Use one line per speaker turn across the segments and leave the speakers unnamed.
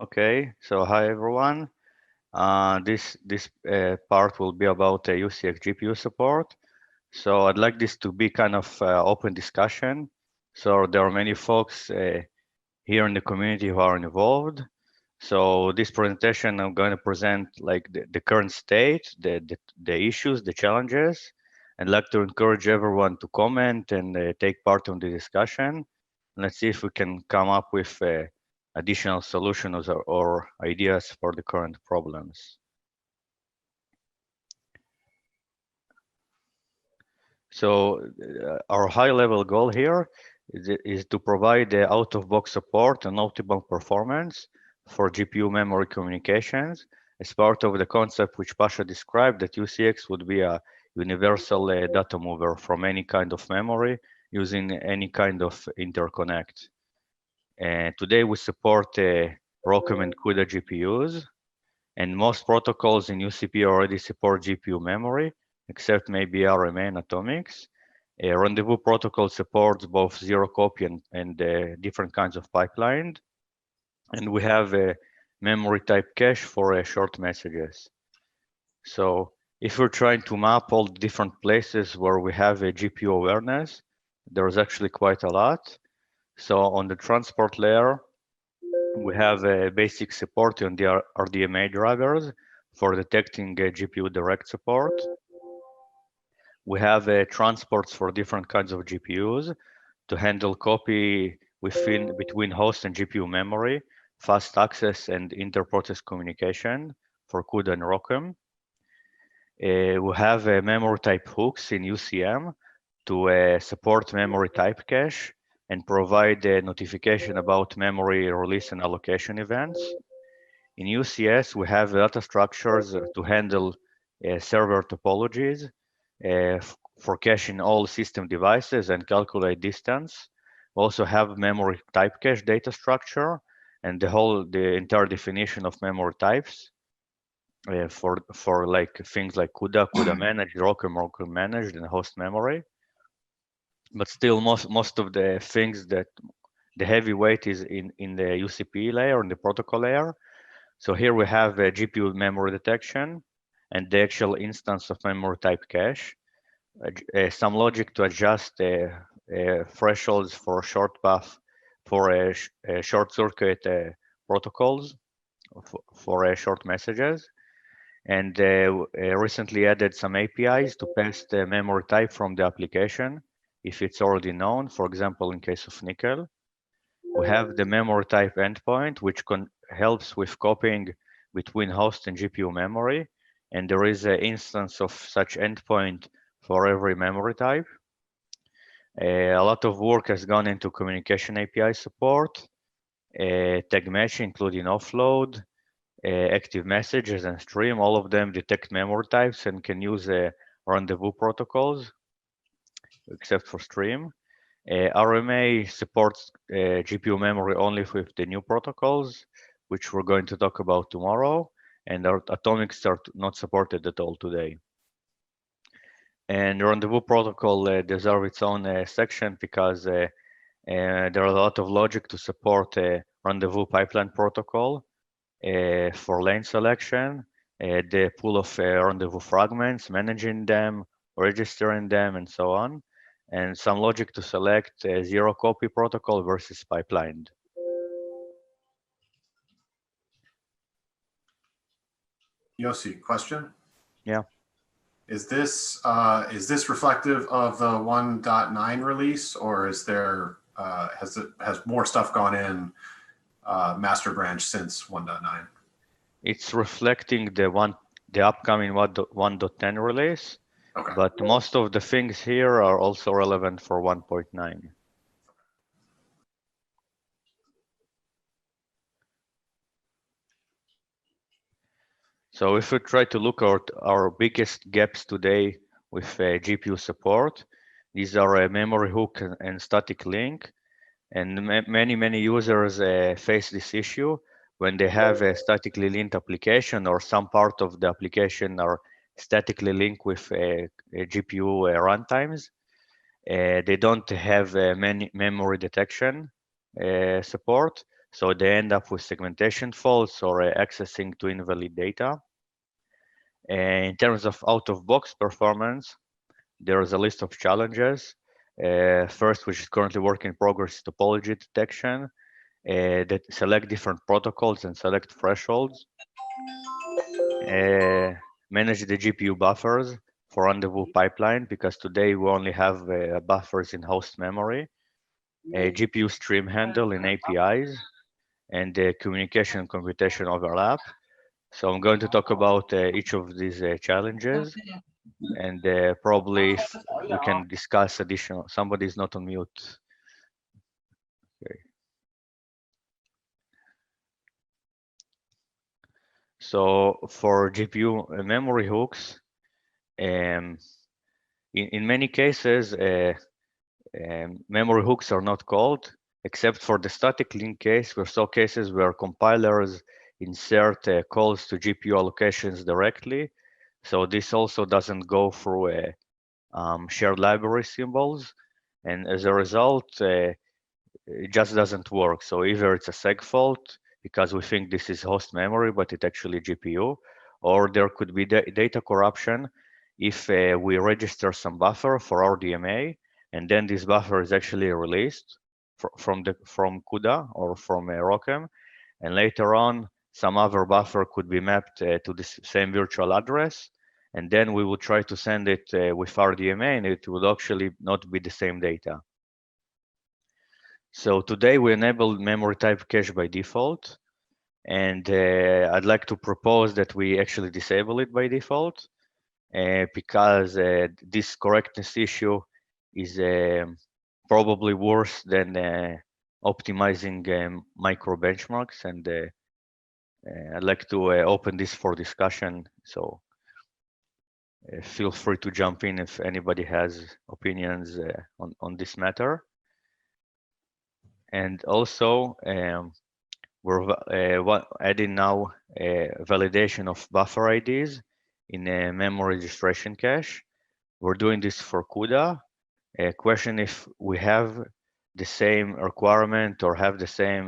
Okay, so hi everyone. This part will be about UCX GPU support. So I'd like this to be kind of open discussion. So there are many folks here in the community who are involved. So this presentation, I'm going to present like the current state, the issues, the challenges. I'd like to encourage everyone to comment and take part in the discussion. Let's see if we can come up with additional solutions or ideas for the current problems. So our high-level goal here is to provide out-of-box support and optimal performance for GPU memory communications as part of the concept which Pasha described, that UCX would be a universal data mover from any kind of memory using any kind of interconnect. Today we support ROCm and CUDA GPUs, and most protocols in UCP already support GPU memory, except maybe RMA and Atomics. Rendezvous protocol supports both zero copy and different kinds of pipeline. And we have a memory type cache for short messages. So if we're trying to map all the different places where we have a GPU awareness, there's actually quite a lot. So on the transport layer, we have a basic support on the RDMA drivers for detecting GPU direct support. We have transports for different kinds of GPUs to handle copy between host and GPU memory, fast access and inter-process communication for CUDA and ROCm. We have memory type hooks in UCM to support memory type cache and provide notification about memory release and allocation events. In UCS, we have data structures to handle server topologies for caching all system devices and calculate distance. We also have memory type cache data structure and the entire definition of memory types for like things like CUDA managed, ROCm managed, and host memory. But still, most of the things that the heavy weight is in the UCP layer, in the protocol layer. So here we have a GPU memory detection and the actual instance of memory type cache. Some logic to adjust thresholds for short path for short circuit protocols for short messages. And recently added some APIs to pass the memory type from the application if it's already known, for example, in case of nickel. We have the memory type endpoint, which helps with copying between host and GPU memory. And there is an instance of such endpoint for every memory type. A lot of work has gone into communication API support, tag matching, including offload, active messages and stream. All of them detect memory types and can use rendezvous protocols, except for stream. RMA supports GPU memory only with the new protocols, which we're going to talk about tomorrow, and our atomics are not supported at all today. And the rendezvous protocol deserves its own section because there are a lot of logic to support rendezvous pipeline protocol for lane selection, the pool of rendezvous fragments, managing them, registering them, and so on, and some logic to select zero copy protocol versus pipelined.
Yossi, question?
Yeah.
Is this reflective of the 1.9 release, or is there has more stuff gone in master branch since 1.9?
It's reflecting the upcoming 1.10 release. Okay. But most of the things here are also relevant for 1.9. So if we try to look at our biggest gaps today with GPU support, these are a memory hook and static link. And many users face this issue when they have a statically linked application or some part of the application are statically linked with a GPU runtimes. They don't have many memory detection support. So they end up with segmentation faults or accessing to invalid data. In terms of out-of-box performance, there is a list of challenges. First, which is currently work in progress, topology detection, that select different protocols and select thresholds. Manage the GPU buffers for rendezvous pipeline, because today we only have buffers in host memory, GPU stream handle in APIs, and communication and computation overlap. So I'm going to talk about each of these challenges, and probably if we can discuss additional. Somebody is not on mute. Okay. So for GPU memory hooks, in many cases, memory hooks are not called, except for the static link case. We saw cases where compilers insert calls to GPU allocations directly. So this also doesn't go through shared library symbols. And as a result, it just doesn't work. So either it's a seg fault, because we think this is host memory, but it's actually GPU, or there could be data corruption if we register some buffer for our DMA, and then this buffer is actually released from CUDA or from ROCm, and later on some other buffer could be mapped to the same virtual address, and then we would try to send it with our DMA, and it would actually not be the same data. So today we enable memory type cache by default, and I'd like to propose that we actually disable it by default, because this correctness issue is probably worse than optimizing micro benchmarks, and I'd like to open this for discussion. So feel free to jump in if anybody has opinions on this matter. And also, we're adding now validation of buffer IDs in a memory registration cache. We're doing this for CUDA. Question if we have the same requirement or have the same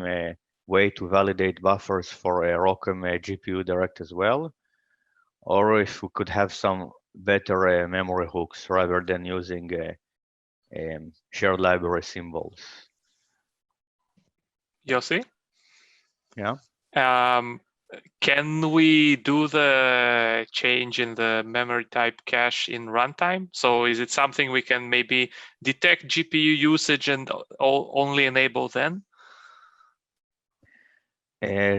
way to validate buffers for a ROCm GPU direct as well, or if we could have some better memory hooks rather than using shared library symbols.
Yossi?
Yeah.
Can we do the change in the memory type cache in runtime? So is it something we can maybe detect GPU usage and only enable then?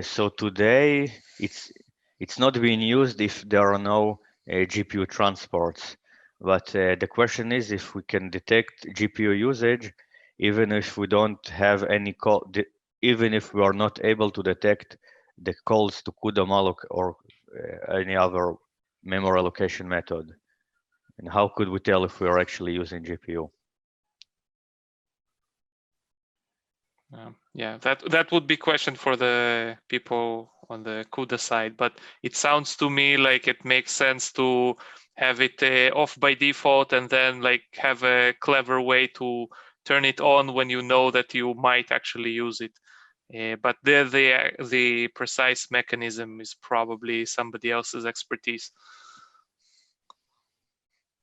So today it's not being used if there are no GPU transports. But the question is if we can detect GPU usage, even if we don't have any call, even if we are not able to detect the calls to CUDA malloc or any other memory allocation method. And how could we tell if we are actually using GPU?
Yeah, that would be a question for the people on the CUDA side, but it sounds to me like it makes sense to have it off by default and then like have a clever way to turn it on when you know that you might actually use it. But the precise mechanism is probably somebody else's expertise.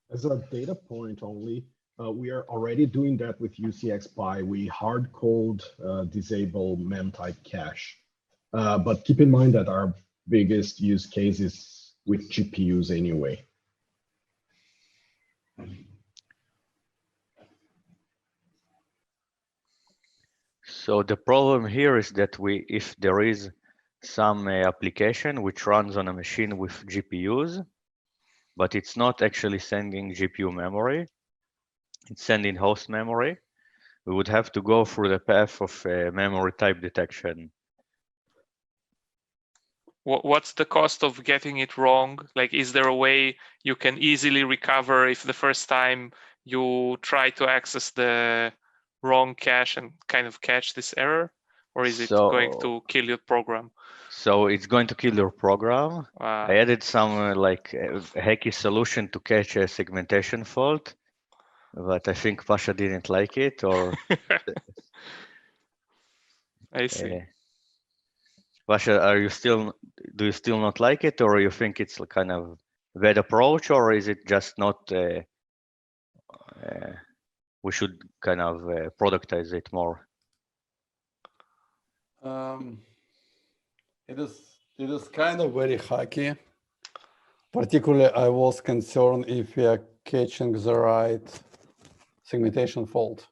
As a data point only, we are already doing that with UCXPy. We hard-code disable mem-type cache. But keep in mind that our biggest use case is with GPUs anyway.
So the problem here is that if there is some application which runs on a machine with GPUs, but it's not actually sending GPU memory, it's sending host memory, we would have to go through the path of memory type detection.
What's the cost of getting it wrong? Like, is there a way you can easily recover if the first time you try to access the wrong cache and kind of catch this error? Or is it going to kill your program?
So it's going to kill your program. I added some like hacky solution to catch a segmentation fault, but I think Pasha didn't like it, or
I see.
Pasha, do you still not like it, or you think it's a kind of bad approach, or is it just not, we should kind of productize it more?
It is kind of very hacky. Particularly, I was concerned if we are catching the right segmentation fault.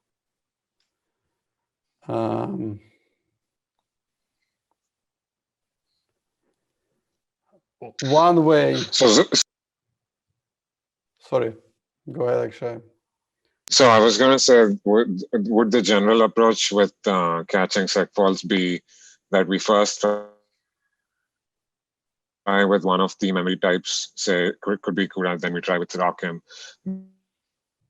One way. Sorry, go ahead, Akshay.
So I was going to say, would the general approach with catching seg faults be that we first try with one of the memory types, say could be CUDA, then we try with ROCm,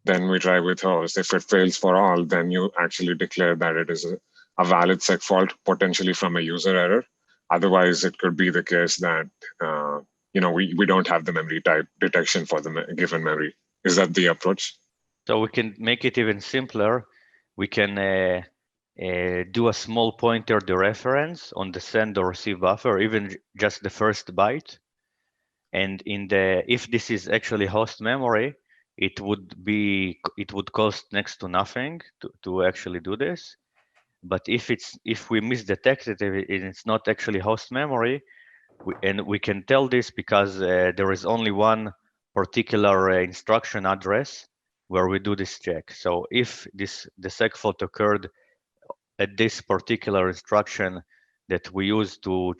then we try with host. If it fails for all, then you actually declare that it is a valid seg fault, potentially from a user error. Otherwise, it could be the case that we don't have the memory type detection for the given memory. Is that the approach?
So we can make it even simpler. We can do a small pointer dereference on the send or receive buffer, even just the first byte. And if this is actually host memory, it would cost next to nothing to actually do this. But if we misdetect it, it's not actually host memory, and we can tell this because there is only one particular instruction address where we do this check. So if the seg fault occurred at this particular instruction that we use to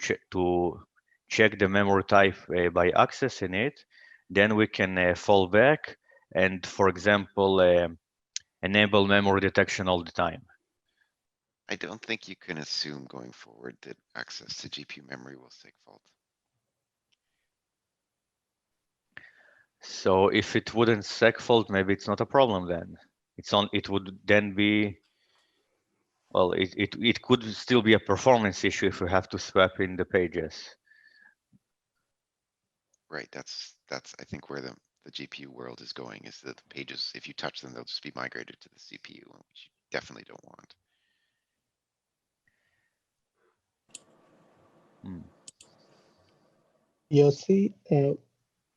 check the memory type by accessing it, then we can fall back and, for example, enable memory detection all the time.
I don't think you can assume going forward that access to GPU memory will seg fault.
So if it wouldn't seg fault, maybe it's not a problem then. It would then be, well, it could still be a performance issue if we have to swap in the pages.
Right, that's I think where the GPU world is going, is that the pages, if you touch them, they'll just be migrated to the CPU, which you definitely don't want.
Yossi,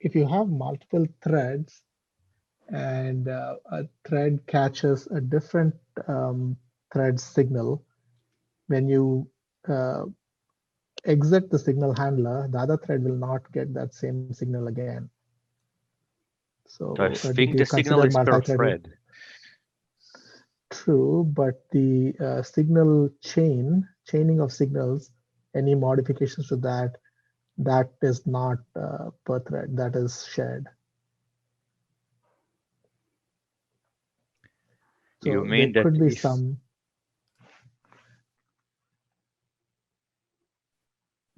if you have multiple threads and a thread catches a different thread signal, when you exit the signal handler, the other thread will not get that same signal again. So
I think the signal is per thread.
True, but the signal chaining of signals, any modifications to that is not per thread, that is shared. So
you mean
there
that
could be some.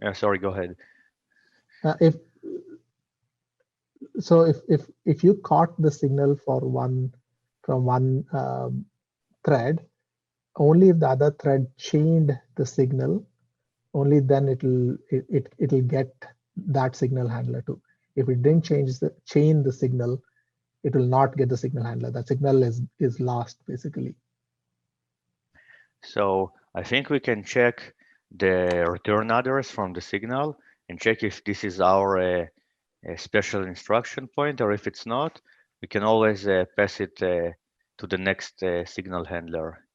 Yeah, sorry, go ahead.
If you caught the signal from one thread, only if the other thread chained the signal, only then it'll get that signal handler too. If it didn't chain the signal, it will not get the signal handler. That signal is lost basically.
So I think we can check the return address from the signal and check if this is our special instruction point, or if it's not, we can always pass it to the next signal handler,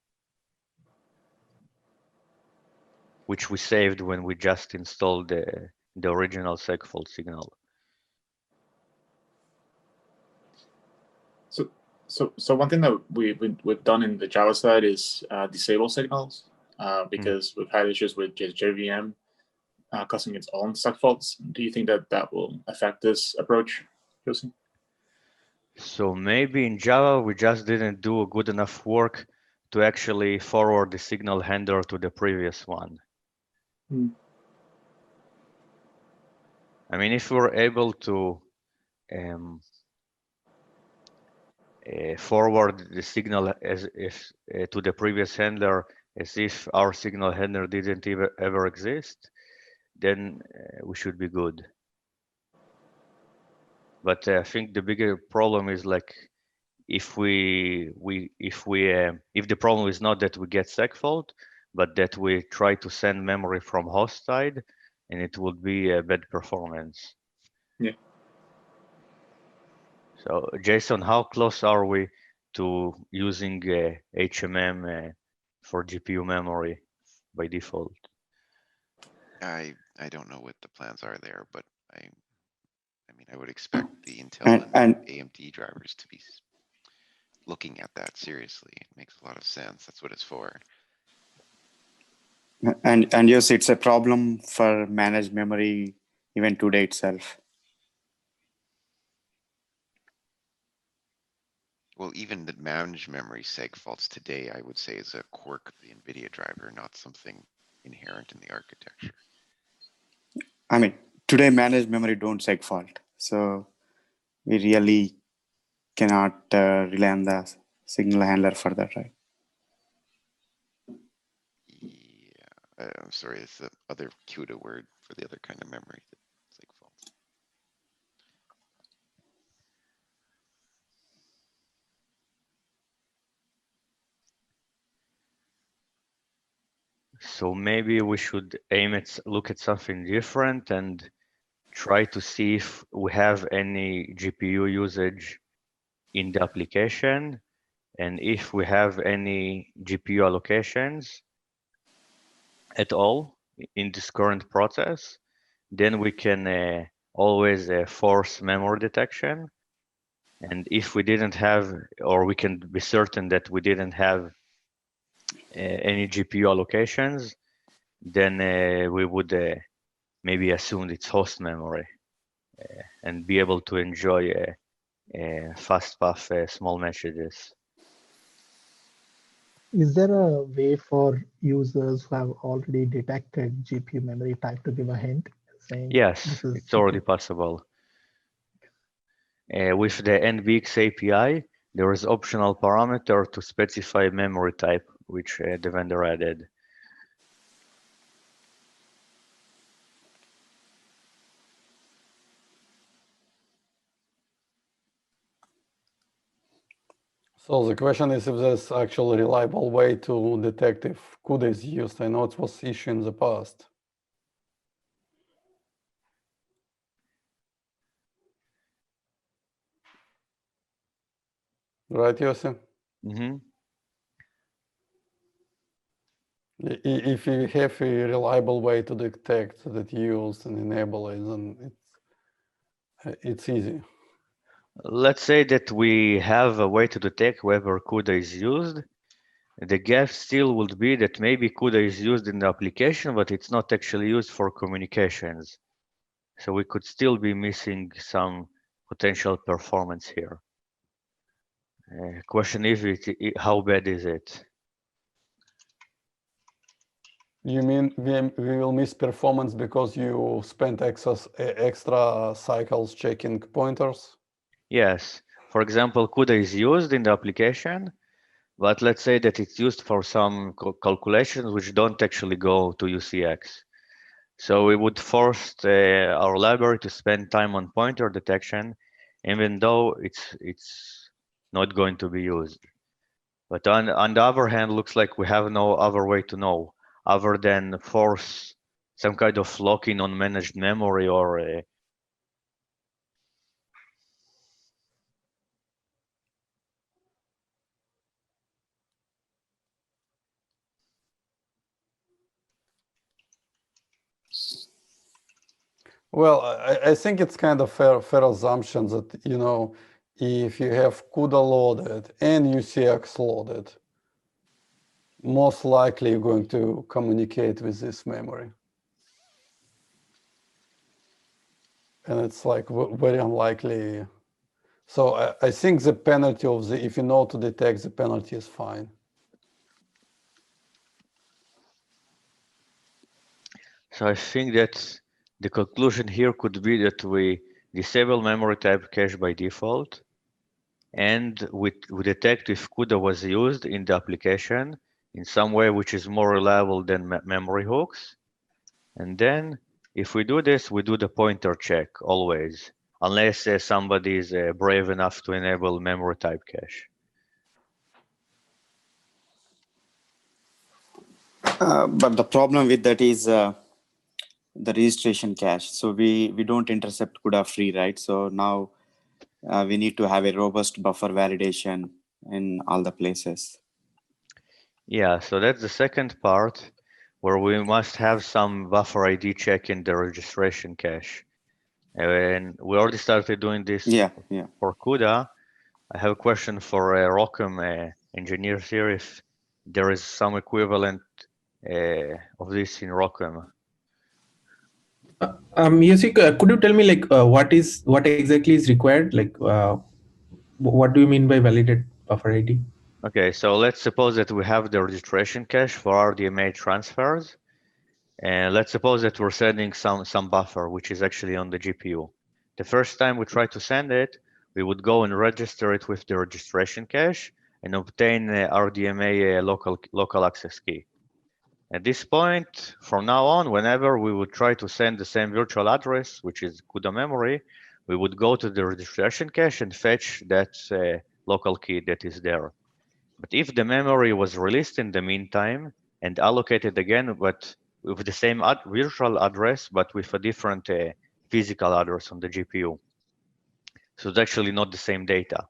which we saved when we just installed the original seg fault signal.
So one thing that we've done in the Java side is disable signals because we've had issues with JVM causing its own seg faults. Do you think that will affect this approach, Yossi?
So maybe in Java we just didn't do a good enough work to actually forward the signal handler to the previous one. I mean, if we're able to forward the signal as if to the previous handler as if our signal handler didn't ever exist, then we should be good. But I think the bigger problem is like if the problem is not that we get seg fault, but that we try to send memory from host side, and it would be a bad performance.
Yeah.
So Jason, how close are we to using HMM for GPU memory by default?
I don't know what the plans are there, but I mean, I would expect the Intel and AMD drivers to be looking at that seriously. It makes a lot of sense. That's what it's for.
And yes, it's a problem for managed memory even today itself.
Well, even the managed memory seg faults today, I would say, is a quirk of the NVIDIA driver, not something inherent in the architecture.
I mean, today managed memory don't seg fault. So we really cannot rely on the signal handler for that, right?
Yeah, I'm sorry, it's the other CUDA word for the other kind of memory that seg faults.
So maybe we should aim at look at something different and try to see if we have any GPU usage in the application, and if we have any GPU allocations at all in this current process, then we can always force memory detection. And if we didn't have, or we can be certain that we didn't have any GPU allocations, then we would maybe assume it's host memory and be able to enjoy fast path small messages.
Is there a way for users who have already detected GPU memory type to give a hint saying
Yes,
this is
it's already possible. With the NVX API, there is optional parameter to specify memory type, which the vendor added.
So the question is if there's actually a reliable way to detect if CUDA is used. I know it was issue in the past. Right, Yossi?
Mm-hmm.
If you have a reliable way to detect that used and enable it, then it's easy.
Let's say that we have a way to detect whether CUDA is used. The gap still would be that maybe CUDA is used in the application, but it's not actually used for communications. So we could still be missing some potential performance here. Question is, how bad is it?
You mean we will miss performance because you spent extra cycles checking pointers?
Yes. For example, CUDA is used in the application, but let's say that it's used for some calculations which don't actually go to UCX. So we would force our library to spend time on pointer detection, even though it's not going to be used. But on the other hand, looks like we have no other way to know other than force some kind of lock-in on managed memory or
Well, I think it's kind of fair assumption that, you know, if you have CUDA loaded and UCX loaded, most likely you're going to communicate with this memory. And it's like very unlikely. So I think the penalty of the, if you know to detect, the penalty is fine.
So I think that the conclusion here could be that we disable memory type cache by default, and we detect if CUDA was used in the application in some way which is more reliable than memory hooks. And then if we do this, we do the pointer check always, unless somebody is brave enough to enable memory type cache.
But the problem with that is the registration cache. So we don't intercept CUDA free, right? So now we need to have a robust buffer validation in all the places.
Yeah, so that's the second part where we must have some buffer ID check in the registration cache. And we already started doing this for CUDA. I have a question for Rockham engineers here if there is some equivalent of this in Rockham.
Yossi, could you tell me like what exactly is required? Like what do you mean by validate buffer ID?
Okay, so let's suppose that we have the registration cache for RDMA transfers. And let's suppose that we're sending some buffer, which is actually on the GPU. The first time we try to send it, we would go and register it with the registration cache and obtain RDMA local access key. At this point, from now on, whenever we would try to send the same virtual address, which is CUDA memory, we would go to the registration cache and fetch that local key that is there. But if the memory was released in the meantime and allocated again, but with the same virtual address, but with a different physical address on the GPU. So it's actually not the same data.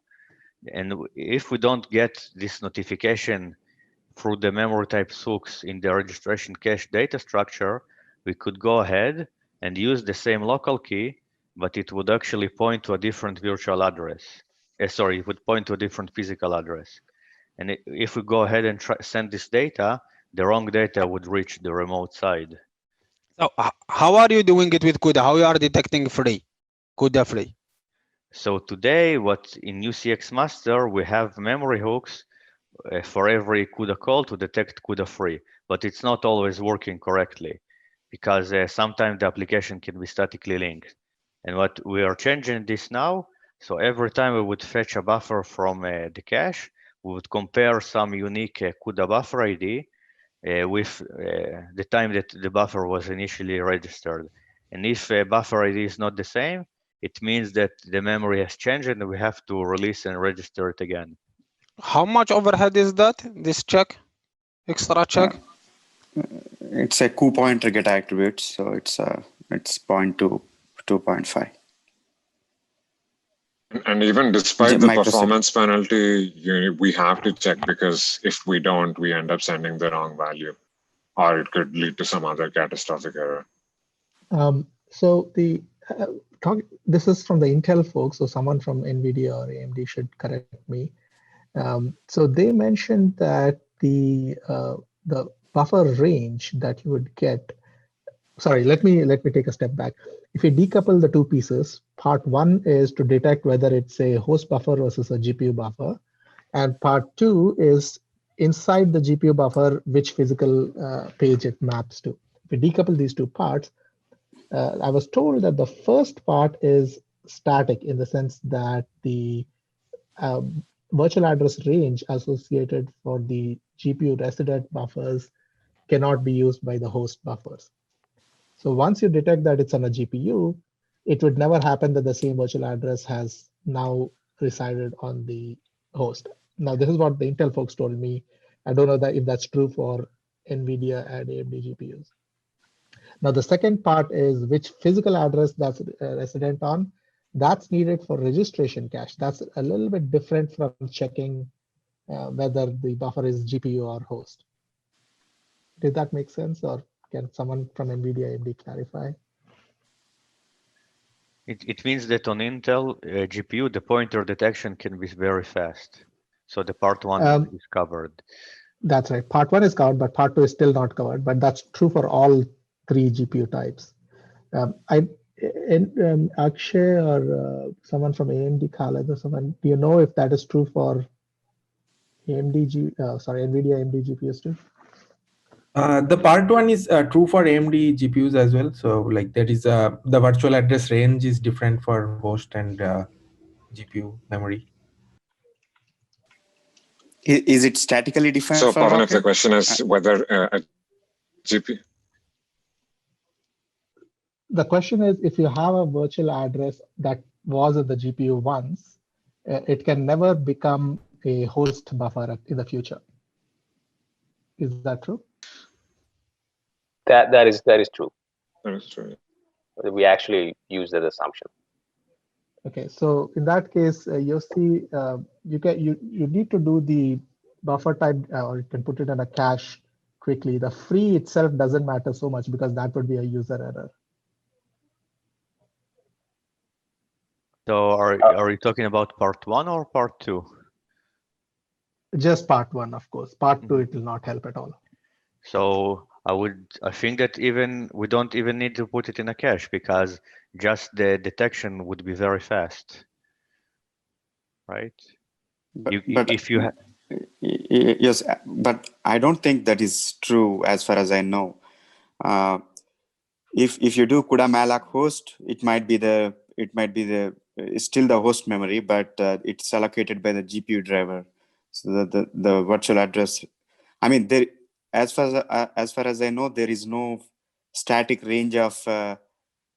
And if we don't get this notification through the memory type SUX in the registration cache data structure, we could go ahead and use the same local key, but it would actually point to a different virtual address. Sorry, it would point to a different physical address. And if we go ahead and send this data, the wrong data would reach the remote side.
So how are you doing it with CUDA? How you are detecting free, CUDA free?
So today, what in UCX master, we have memory hooks for every CUDA call to detect CUDA free, but it's not always working correctly because sometimes the application can be statically linked. And what we are changing this now, so every time we would fetch a buffer from the cache, we would compare some unique CUDA buffer ID with the time that the buffer was initially registered. And if buffer ID is not the same, it means that the memory has changed and we have to release and register it again.
How much overhead is that, this check, extra check?
It's a Q pointer get attribute, so it's 0.2, 2.5.
And even despite the performance penalty, we have to check because if we don't, we end up sending the wrong value, or it could lead to some other catastrophic error.
So the this is from the Intel folks, so someone from NVIDIA or AMD should correct me. So they mentioned that the buffer range that you would get. Sorry, let me take a step back. If you decouple the two pieces, part one is to detect whether it's a host buffer versus a GPU buffer, and part two is inside the GPU buffer, which physical page it maps to. If you decouple these two parts, I was told that the first part is static in the sense that the virtual address range associated for the GPU resident buffers cannot be used by the host buffers. So once you detect that it's on a GPU, it would never happen that the same virtual address has now resided on the host. Now, this is what the Intel folks told me. I don't know that if that's true for NVIDIA and AMD GPUs. Now, the second part is which physical address that's resident on. That's needed for registration cache. That's a little bit different from checking whether the buffer is GPU or host. Did that make sense, or can someone from NVIDIA AMD clarify?
It means that on Intel GPU, the pointer detection can be very fast. So the part one is covered.
That's right. Part one is covered, but part two is still not covered. But that's true for all three GPU types. Akshay or someone from AMD, Khaled or someone, do you know if that is true for NVIDIA AMD GPUs too?
The part one is true for AMD GPUs as well. So like that is the virtual address range is different for host and GPU memory.
Is it statically defined?
So Pavan, if the question is whether a GPU.
The question is, if you have a virtual address that was at the GPU once, it can never become a host buffer in the future. Is that true?
That is true.
That is true.
We actually use that assumption.
Okay, so in that case, Yossi, you need to do the buffer type, or you can put it in a cache quickly. The free itself doesn't matter so much because that would be a user error.
So are you talking about part 1 or part 2?
Just part 1, of course. Part 2, it will not help at all.
So I think that we don't even need to put it in a cache because just the detection would be very fast, right?
Yes, but I don't think that is true as far as I know. If you do CUDA malloc host, it might be it's still the host memory, but it's allocated by the GPU driver. So the virtual address, I mean, as far as I know, there is no static range of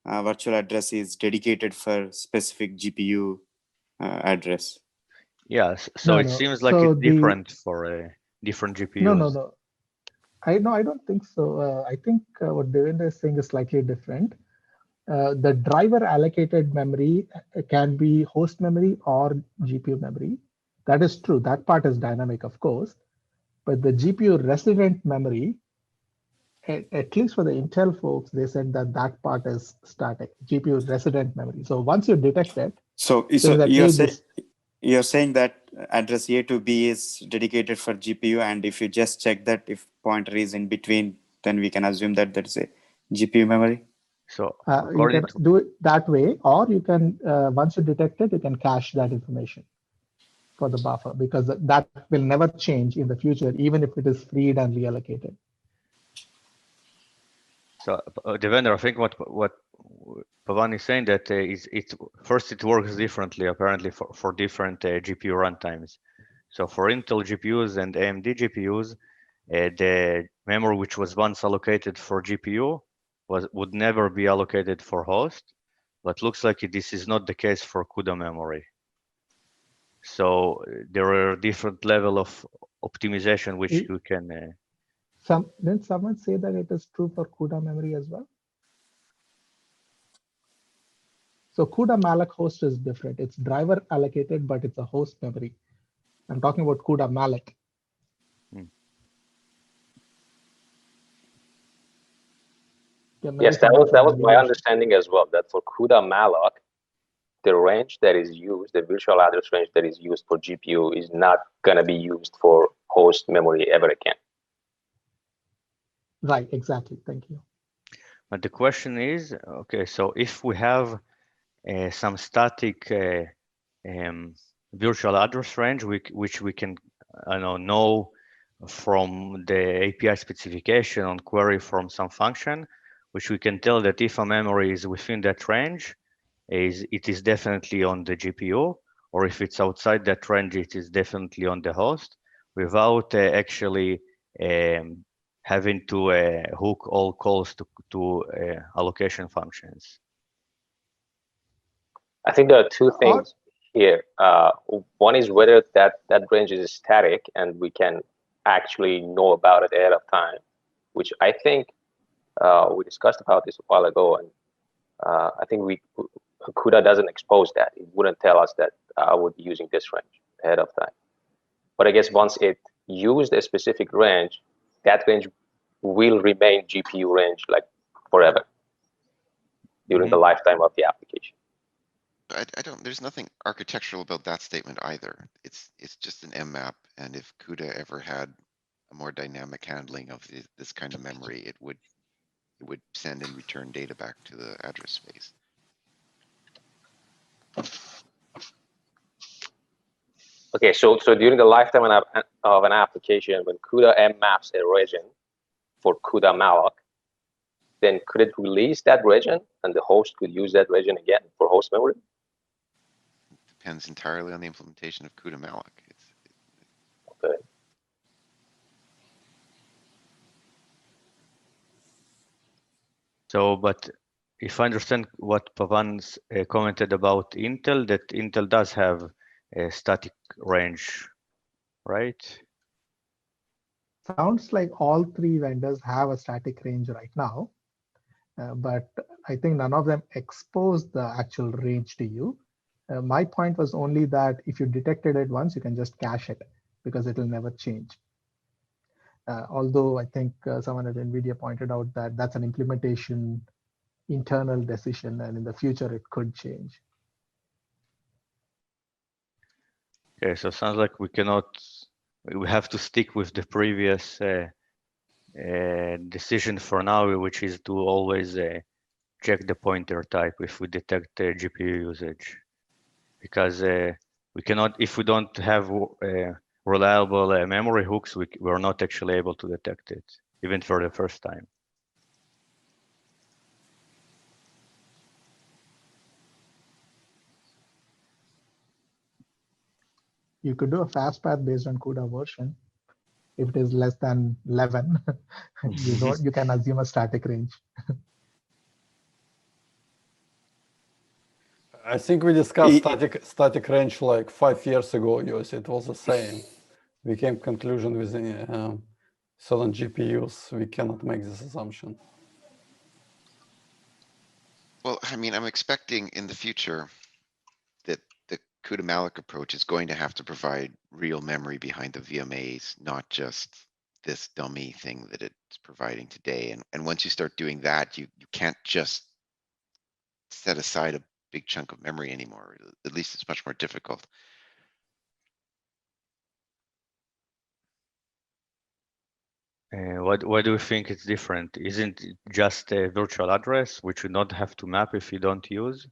virtual address is dedicated for specific GPU address.
Yes, so it seems like it's different for different GPUs.
No. I don't think so. I think what Devendra is saying is slightly different. The driver allocated memory can be host memory or GPU memory. That is true. That part is dynamic, of course. But the GPU resident memory, at least for the Intel folks, they said that part is static, GPU resident memory. So once you detect it,
you're saying that address A to B is dedicated for GPU, and if you just check that if pointer is in between, then we can assume that that's a GPU memory.
So
you can do it that way, or you can once you detect it, you can cache that information for the buffer, because that will never change in the future, even if it is freed and reallocated.
So Devendra, I think what Pavan is saying that first it works differently apparently for different GPU runtimes. So for Intel GPUs and AMD GPUs, the memory which was once allocated for GPU would never be allocated for host, but looks like this is not the case for CUDA memory. So there are different level of optimization which you can.
Didn't someone say that it is true for CUDA memory as well? So CUDA malloc host is different. It's driver allocated, but it's a host memory. I'm talking about CUDA malloc.
Yes, that was my understanding as well, that for CUDA malloc, the range that is used, the virtual address range that is used for GPU is not going to be used for host memory ever again.
Right, exactly. Thank you. But
the question is, okay, so if we have some static virtual address range, which we can know from the API specification on query from some function, which we can tell that if a memory is within that range, it is definitely on the GPU, or if it's outside that range, it is definitely on the host, without actually having to hook all calls to allocation functions.
I think there are two things here. One is whether that range is static and we can actually know about it ahead of time, which I think we discussed about this a while ago, and I think CUDA doesn't expose that. It wouldn't tell us that I would be using this range ahead of time. But I guess once it used a specific range, that range will remain GPU range like forever during the lifetime of the application.
There's nothing architectural about that statement either. It's just an mmap, and if CUDA ever had a more dynamic handling of this kind of memory, it would send and return data back to the address space.
Okay, so during the lifetime of an application, when CUDA mmaps a region for CUDA malloc, then could it release that region and the host could use that region again for host memory?
Depends entirely on the implementation of CUDA malloc.
Okay.
So, but if I understand what Pavan's commented about Intel, that Intel does have a static range, right?
sounds like all three vendors have a static range right now, but I think none of them expose the actual range to you. My point was only that if you detected it once, you can just cache it because it will never change. Although I think someone at NVIDIA pointed out that that's an implementation internal decision, and in the future it could change.
Okay, so it sounds like we have to stick with the previous decision for now, which is to always check the pointer type if we detect GPU usage, because we cannot, if we don't have reliable memory hooks, we're not actually able to detect it, even for the first time.
You could do a fast path based on CUDA version. If it is less than 11, you can assume a static range.
I think we discussed static range like 5 years ago, Yossi. It was the same. We came to conclusion with certain GPUs. We cannot make this assumption.
Well, I mean, I'm expecting in the future that the CUDA-Malloc approach is going to have to provide real memory behind the VMAs, not just this dummy thing that it's providing today. And once you start doing that, you can't just set aside a big chunk of memory anymore. At least it's much more difficult.
Why do you think it's different? Isn't it just a virtual address, which you don't have to map if you don't use?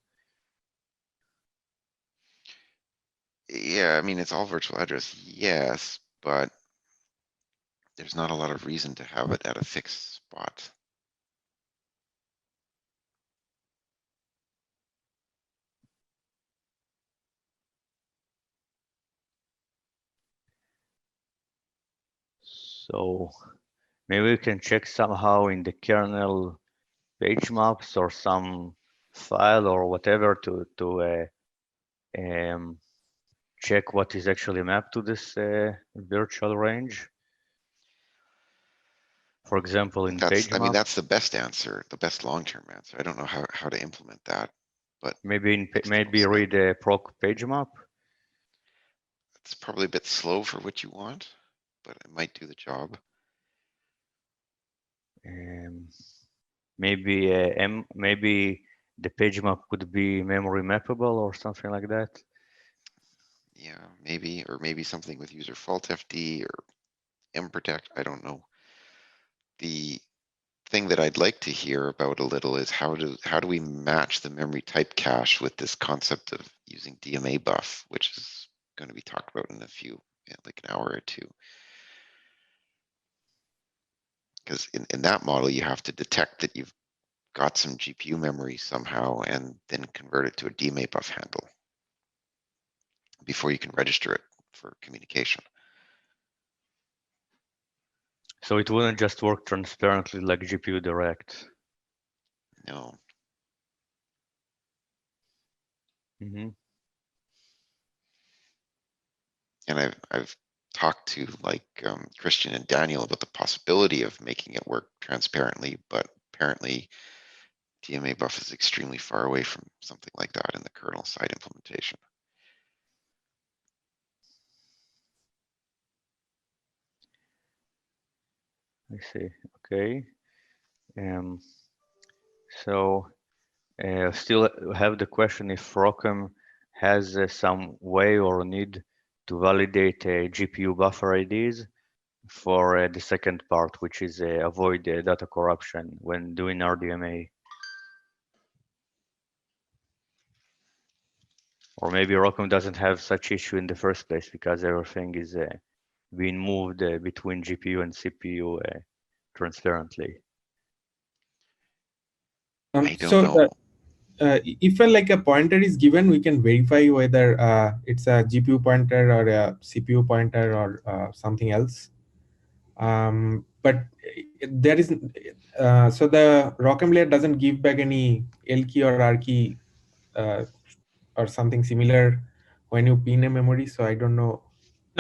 Yeah, I mean, it's all virtual address, yes, but there's not a lot of reason to have it at a fixed spot.
So maybe we can check somehow in the kernel page maps or some file or whatever to check what is actually mapped to this virtual range. For example, in page map.
I mean, that's the best answer, the best long-term answer. I don't know how to implement that, but
maybe read a proc page map.
It's probably a bit slow for what you want, but it might do the job.
Maybe the page map could be memory mappable or something like that.
Yeah, maybe, or maybe something with user fault FD or mprotect. I don't know. The thing that I'd like to hear about a little is how do we match the memory type cache with this concept of using DMA buff, which is going to be talked about in a few, like an hour or two. Because in that model, you have to detect that you've got some GPU memory somehow and then convert it to a DMA buff handle before you can register it for communication.
So it wouldn't just work transparently like GPU Direct.
No. And I've talked to like Christian and Daniel about the possibility of making it work transparently, but apparently DMA buff is extremely far away from something like that in the kernel side implementation.
I see. Okay. So still have the question if ROCm has some way or need to validate GPU buffer IDs for the second part, which is avoid data corruption when doing RDMA. Or maybe ROCm doesn't have such issue in the first place because everything is being moved between GPU and CPU transparently.
I don't know.
If like a pointer is given, we can verify whether it's a GPU pointer or a CPU pointer or something else. But there is so the ROCm layer doesn't give back any L key or R key or something similar when you pin a memory. So I don't know.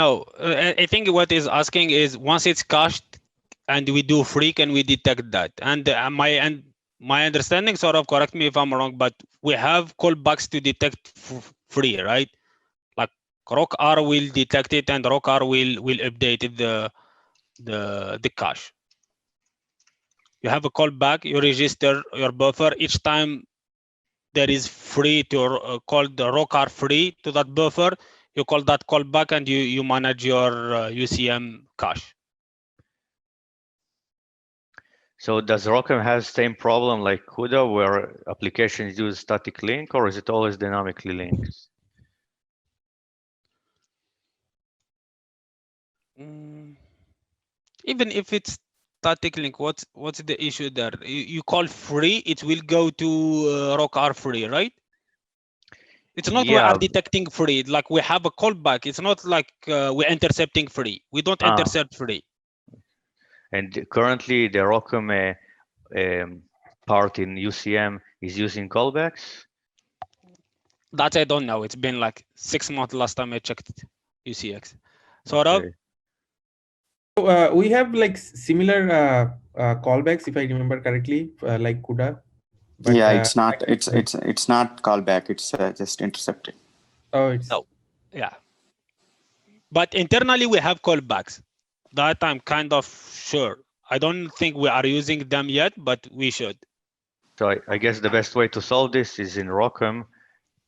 No, I think what is asking is once it's cached and we do free, can we detect that? And my understanding, sort of, correct me if I'm wrong, but we have callbacks to detect free, right? Like rock R will detect it and rock R will update the cache. You have a callback, you register your buffer each time there is free to call the rock R free to that buffer. You call that callback and you manage your UCM cache.
So does Rockham have same problem like CUDA where applications use static link, or is it always dynamically linked?
Even if it's static link, what's the issue there? You call free, it will go to rock R free, right? It's not we are detecting free, like we have a callback. It's not like we're intercepting free. We don't intercept free.
And currently the Rockham part in UCM is using callbacks?
That I don't know. It's been like 6 months last time I checked UCX. Sort of.
So we have like similar callbacks, if I remember correctly, like CUDA.
But, yeah, it's not. It's not callback. It's just intercepted.
Oh, it's
no. Yeah. But internally we have callbacks. That I'm kind of sure. I don't think we are using them yet, but we should.
So I guess the best way to solve this is in Rockham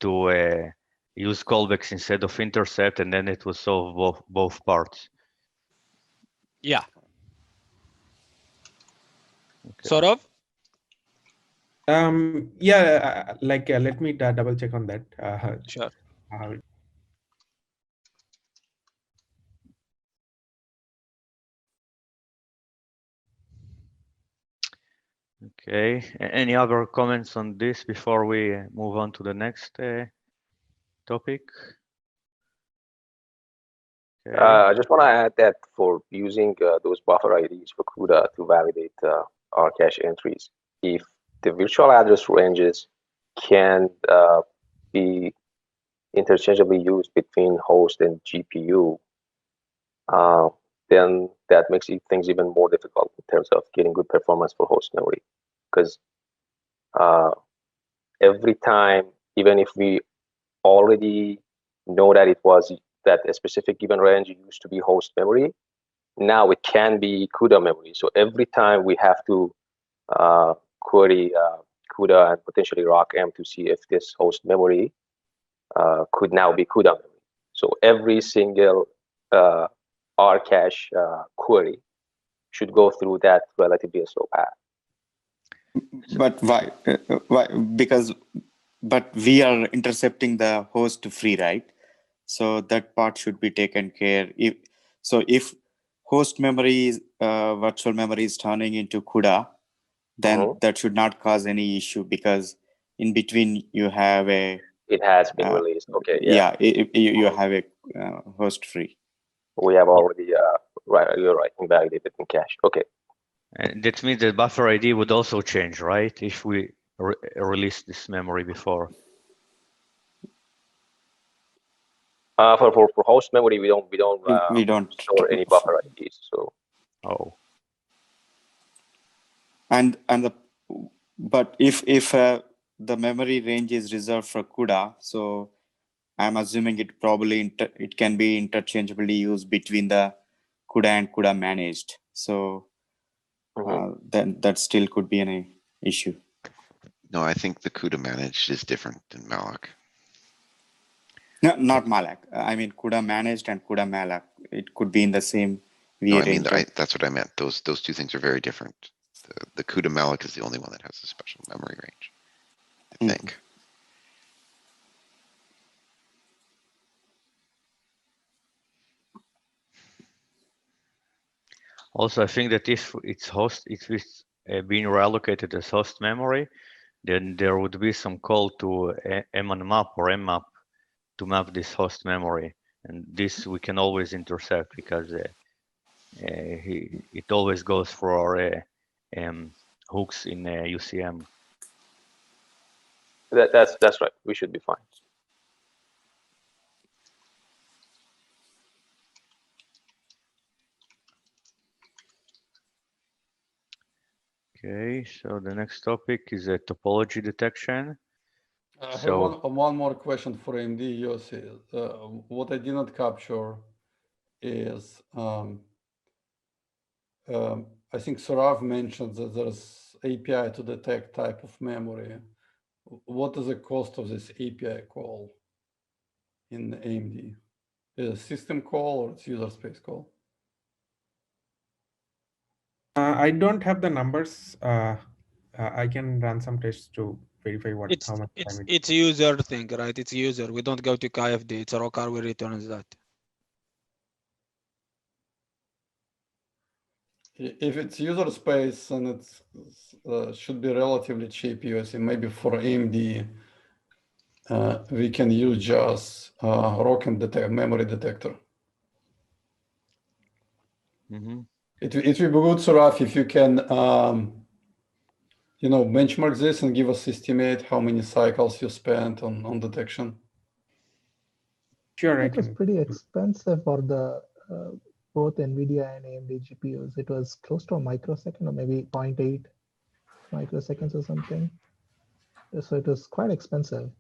to use callbacks instead of intercept, and then it will solve both parts.
Yeah. Okay. Sort of.
Yeah, like let me double check on that.
Sure.
Okay. Any other comments on this before we move on to the next topic?
Okay. I just want to add that for using those buffer IDs for CUDA to validate our cache entries, if the virtual address ranges can be interchangeably used between host and GPU, then that makes things even more difficult in terms of getting good performance for host memory. Because every time, even if we already know that it was that a specific given range used to be host memory, now it can be CUDA memory. So every time we have to query CUDA and potentially RockM to see if this host memory could now be CUDA memory. So every single Rcache query should go through that relatively slow path.
But why? Why? Because, but we are intercepting the host free, right? So that part should be taken care. If host memory, virtual memory is turning into CUDA, then that should not cause any issue, because in between you have a.
It has been released. Okay.
Yeah. You have a host free.
We have already, right, you're right, invalidated in cache. Okay.
And that means the buffer ID would also change, right? If we release this memory before.
For host memory, we don't store any buffer IDs. So.
Oh.
But if the memory range is reserved for CUDA, so I'm assuming it probably it can be interchangeably used between the CUDA and CUDA managed. So then that still could be an issue.
No, I think the CUDA managed is different than malloc.
No, not malloc. I mean CUDA managed and CUDA malloc. It could be in the same VA
No, I mean
range.
that's what I meant. Those two things are very different. The CUDA malloc is the only one that has a special memory range, I think.
Also, I think that if it's being reallocated as host memory, then there would be some call to map or mmap to map this host memory, and this we can always intercept because it always goes for our hooks in UCM.
That's right. We should be fine.
Okay, so the next topic is a topology detection.
I have one more question for AMD, Yossi. What I did not capture is, I think Saurav mentioned that there's API to detect type of memory. What is the cost of this API call in AMD? Is it a system call or it's user space call?
I don't have the numbers. I can run some tests to verify how much time
it's user thing, right? It's user. We don't go to KFD. It's Rokar. We returns that.
If it's user space, then it's should be relatively cheap. Yossi. Maybe for AMD, we can use just ROCm memory detector. It will be good, Saurav, if you can, benchmark this and give us estimate how many cycles you spent on detection.
Sure,
it was pretty expensive for the both NVIDIA and AMD GPUs. It was close to a microsecond or maybe 0.8 microseconds or something. So it was quite expensive.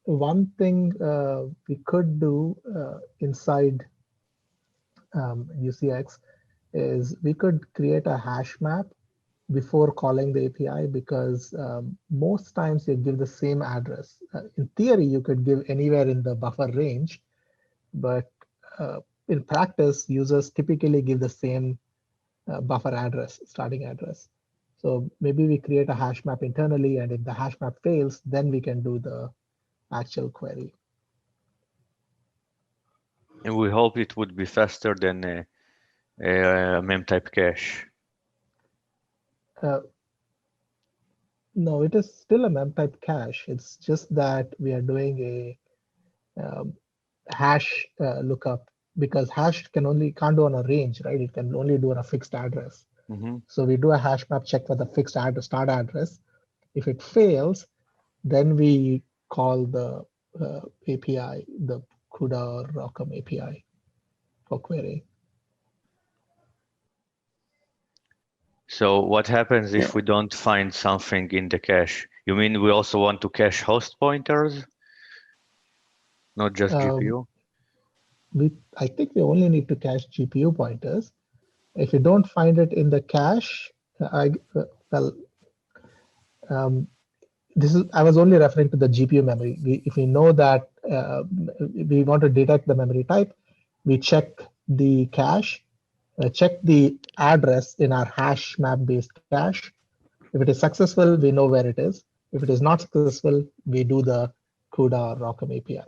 One thing we could do inside UCX is we could create a hash map before calling the API, because most times you give the same address. In theory, you could give anywhere in the buffer range, but in practice, users typically give the same buffer address, starting address. So maybe we create a hash map internally, and if the hash map fails, then we can do the actual query.
And we hope it would be faster than a memtype cache.
No, it is still a memtype cache. It's just that we are doing a hash lookup, because hash can't do on a range, right? It can only do on a fixed address. So we do a hash map check for the fixed address, start address. If it fails, then we call the API, the CUDA or ROCm API for query.
So what happens if we don't find something in the cache? You mean we also want to cache host pointers, not just GPU?
I think we only need to cache GPU pointers. If you don't find it in the cache, I was only referring to the GPU memory. If we know that we want to detect the memory type, we check the cache, check the address in our hash map based cache. If it is successful, we know where it is. If it is not successful, we do the CUDA or ROCm API.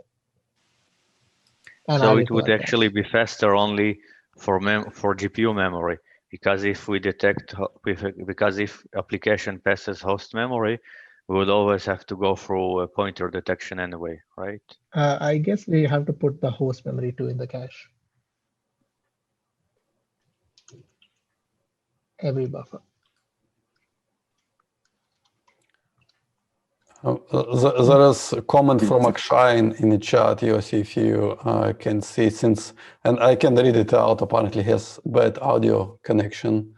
So it would actually be faster only for GPU memory, because if application passes host memory, we would always have to go through a pointer detection anyway, right?
I guess we have to put the host memory too in the cache. Every buffer.
There is a comment from Akshay in the chat, Yossi, if you can see, and I can read it out, apparently has bad audio connection.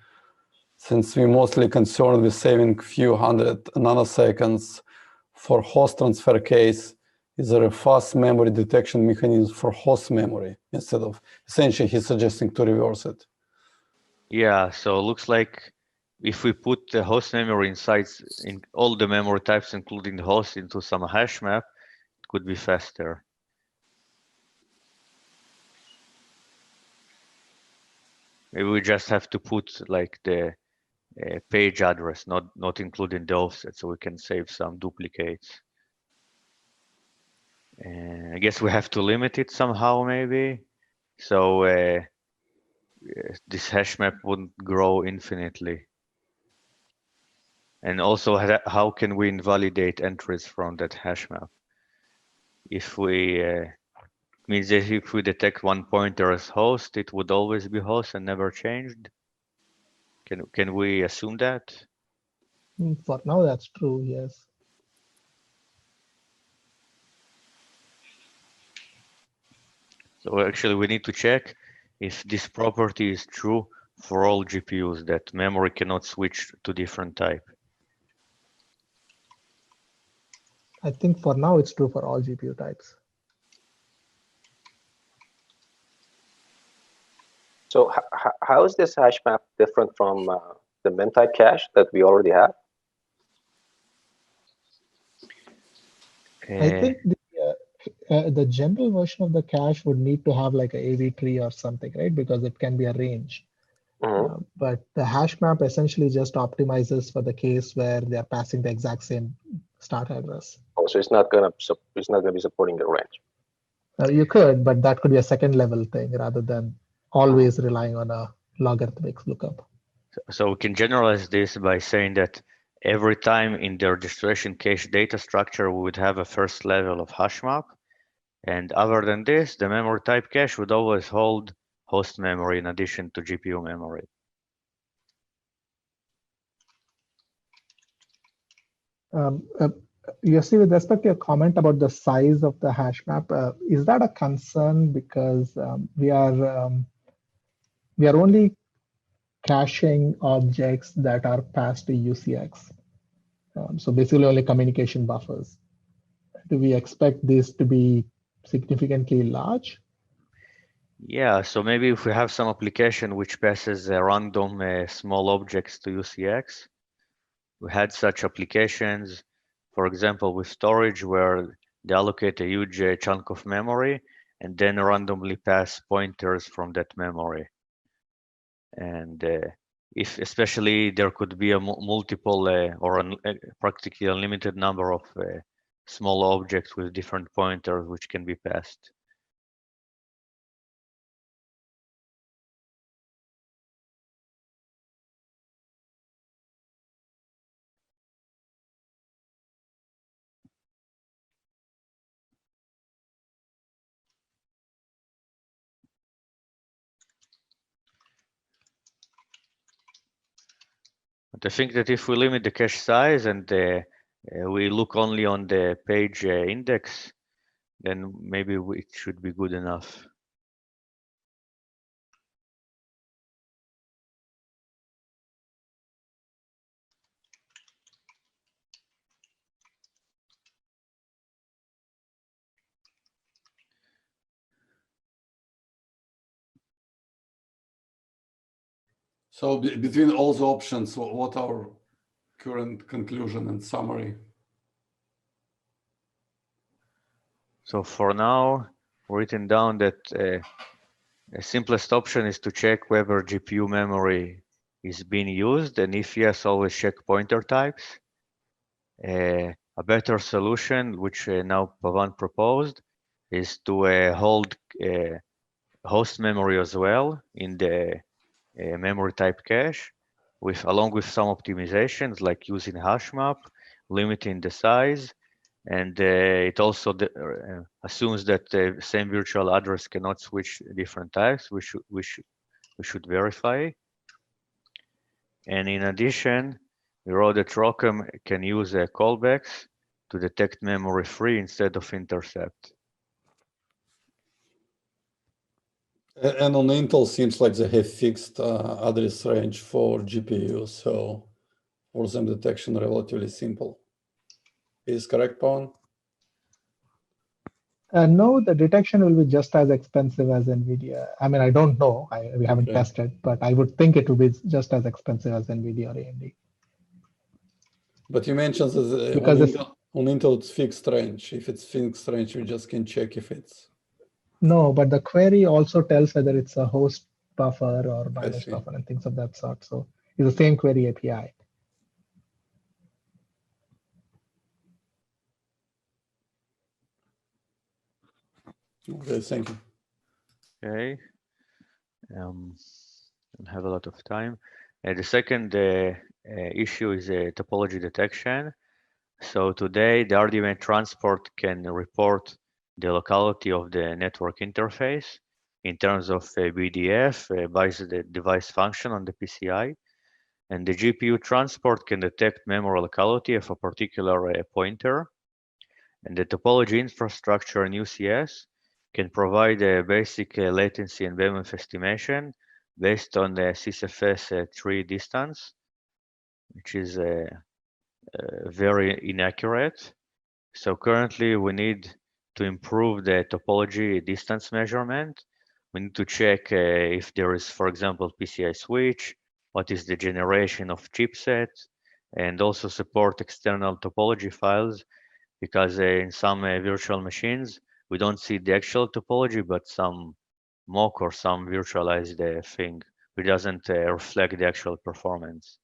Since we're mostly concerned with saving few hundred nanoseconds for host transfer case, is there a fast memory detection mechanism for host memory instead of, essentially he's suggesting to reverse it?
Yeah, so it looks like if we put the host memory inside in all the memory types, including the host, into some hash map, it could be faster. Maybe we just have to put like the page address, not including the offset, so we can save some duplicates. I guess we have to limit it somehow, maybe. So this hash map wouldn't grow infinitely. And also, how can we invalidate entries from that hash map? If we means that if we detect one pointer as host, it would always be host and never changed. Can we assume that?
For now, that's true. Yes.
So actually, we need to check if this property is true for all GPUs that memory cannot switch to different type?
I think for now it's true for all GPU types.
So how is this hash map different from the min type cache that we already have?
I think the general version of the cache would need to have like a AV tree or something, right? Because it can be a range. But the hash map essentially just optimizes for the case where they are passing the exact same start address.
Oh, so it's not gonna be supporting the range.
You could, but that could be a second level thing rather than always relying on a logarithmic lookup.
So we can generalize this by saying that every time in the registration cache data structure, we would have a first level of hash map. And other than this, the memory type cache would always hold host memory in addition to GPU memory.
Yossi, with respect to your comment about the size of the hash map, is that a concern because we are only caching objects that are passed to UCX? So basically only communication buffers. Do we expect this to be significantly large?
Yeah, so maybe if we have some application which passes random small objects to UCX, we had such applications, for example, with storage where they allocate a huge chunk of memory and then randomly pass pointers from that memory. And if especially there could be a multiple or a practically unlimited number of small objects with different pointers which can be passed. But I think that if we limit the cache size and we look only on the page index, then maybe it should be good enough.
So between all the options, what are current conclusion and summary?
So for now, written down that the simplest option is to check whether GPU memory is being used, and if yes, always check pointer types. A better solution, which now Pavan proposed, is to hold host memory as well in the memory type cache, along with some optimizations like using Hashmap, limiting the size, and it also assumes that the same virtual address cannot switch different types. We should verify. And in addition, we wrote that ROCm can use callbacks to detect memory free instead of intercept.
And on Intel, seems like they have fixed address range for GPUs, so for them detection relatively simple. Is correct, Pawan?
No, the detection will be just as expensive as NVIDIA. I mean, I don't know. We haven't tested, but I would think it will be just as expensive as NVIDIA or AMD.
But you mentioned that because on Intel it's fixed range. If it's fixed range, you just can check if it's.
No, but the query also tells whether it's a host buffer or managed buffer and things of that sort. So it's the same query API.
Okay, thank you.
Okay. Don't have a lot of time. The second issue is topology detection. So today, the RDMA transport can report the locality of the network interface in terms of BDF by the device function on the PCI. And the GPU transport can detect memory locality of a particular pointer. And the topology infrastructure in UCS can provide a basic latency and bandwidth estimation based on the SysFS tree distance, which is very inaccurate. So currently we need to improve the topology distance measurement. We need to check if there is, for example, PCI switch, what is the generation of chipset, and also support external topology files, because in some virtual machines, we don't see the actual topology, but some mock or some virtualized thing, which doesn't reflect the actual performance.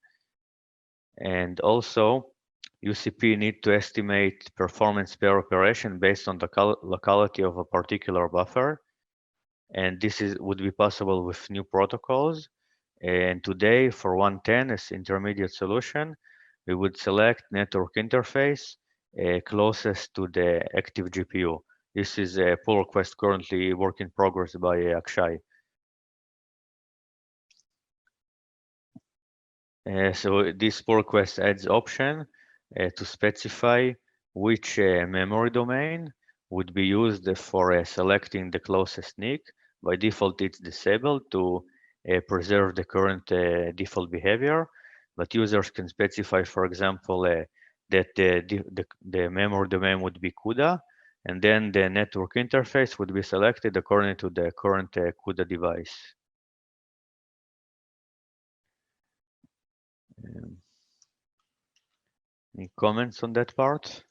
And also, UCP need to estimate performance per operation based on the locality of a particular buffer. And this would be possible with new protocols. And today, for 110 as intermediate solution, we would select network interface closest to the active GPU. This is a pull request currently work in progress by Akshay. So this pull request adds option to specify which memory domain would be used for selecting the closest NIC. By default, it's disabled to preserve the current default behavior, but users can specify, for example, that the memory domain would be CUDA, and then the network interface would be selected according to the current CUDA device. Any comments on that part?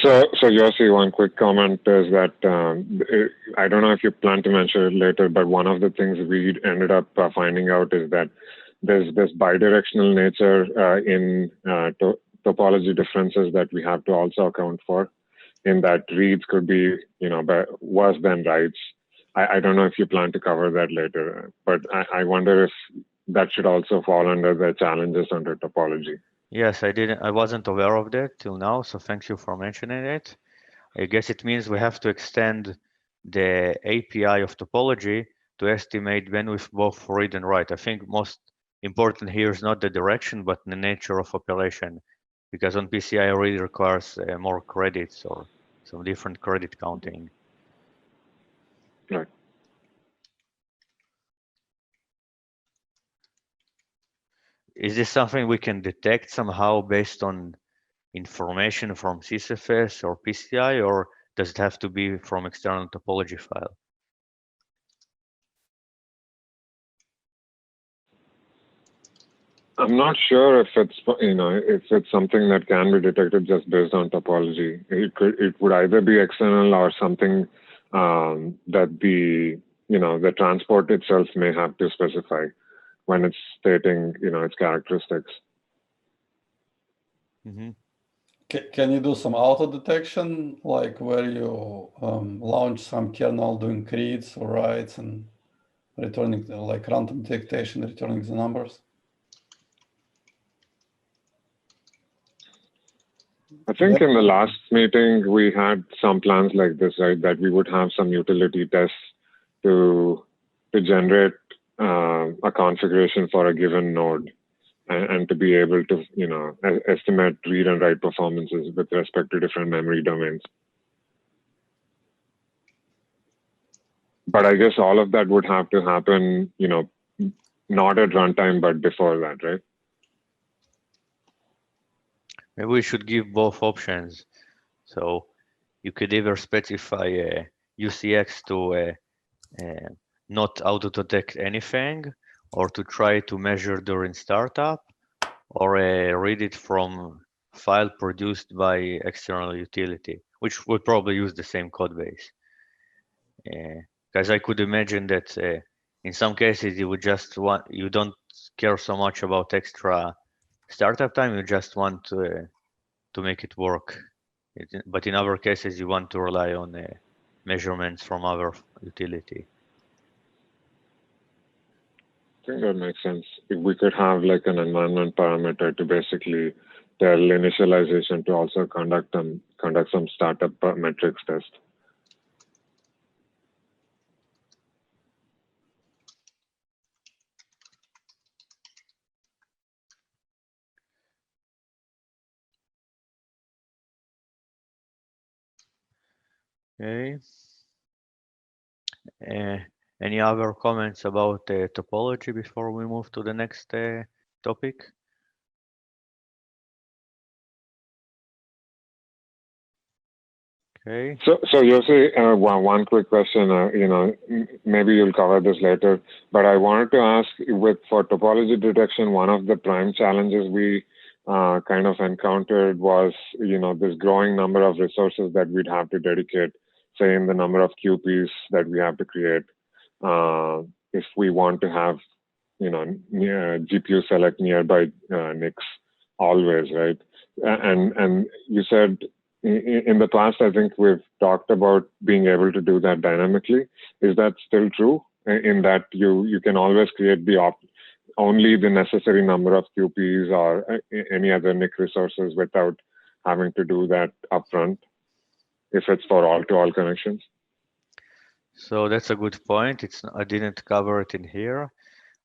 So Yossi, one quick comment is that I don't know if you plan to mention it later, but one of the things we ended up finding out is that there's this bidirectional nature in topology differences that we have to also account for, in that reads could be, worse than writes. I don't know if you plan to cover that later, but I wonder if that should also fall under the challenges under topology.
Yes, I wasn't aware of that till now, so thank you for mentioning it. I guess it means we have to extend the API of topology to estimate bandwidth both for read and write. I think most important here is not the direction, but the nature of operation, because on PCI read requires more credits or some different credit counting.
Right.
Is this something we can detect somehow based on information from SysFS or PCI, or does it have to be from external topology file?
I'm not sure if it's if it's something that can be detected just based on topology. It would either be external or something that the transport itself may have to specify when it's stating its characteristics.
Mm-hmm.
Can you do some auto detection, like where you launch some kernel doing reads or writes and returning like random dictation, returning the numbers?
I think in the last meeting we had some plans like this, right? That we would have some utility tests to generate a configuration for a given node, and to be able to estimate read and write performances with respect to different memory domains. But I guess all of that would have to happen, not at runtime, but before that, right?
Maybe we should give both options. So you could either specify UCX to not auto-detect anything, or to try to measure during startup, or read it from file produced by external utility, which would probably use the same code base. Because I could imagine that in some cases you don't care so much about extra startup time, you just want to make it work. But in other cases, you want to rely on measurements from other utility.
I think that makes sense. If we could have like an environment parameter to basically tell initialization to also conduct some startup metrics test.
Okay. Any other comments about topology before we move to the next topic? Okay.
So Yossi, one quick question. Maybe you'll cover this later, but I wanted to ask, for topology detection, one of the prime challenges we kind of encountered was, this growing number of resources that we'd have to dedicate, say, in the number of QPs that we have to create, if we want to have, GPU select nearby NICs always, right? And you said, in the past, I think we've talked about being able to do that dynamically. Is that still true? In that you can always create only the necessary number of QPs or any other NIC resources without having to do that upfront, if it's for all-to-all connections?
So that's a good point. I didn't cover it in here.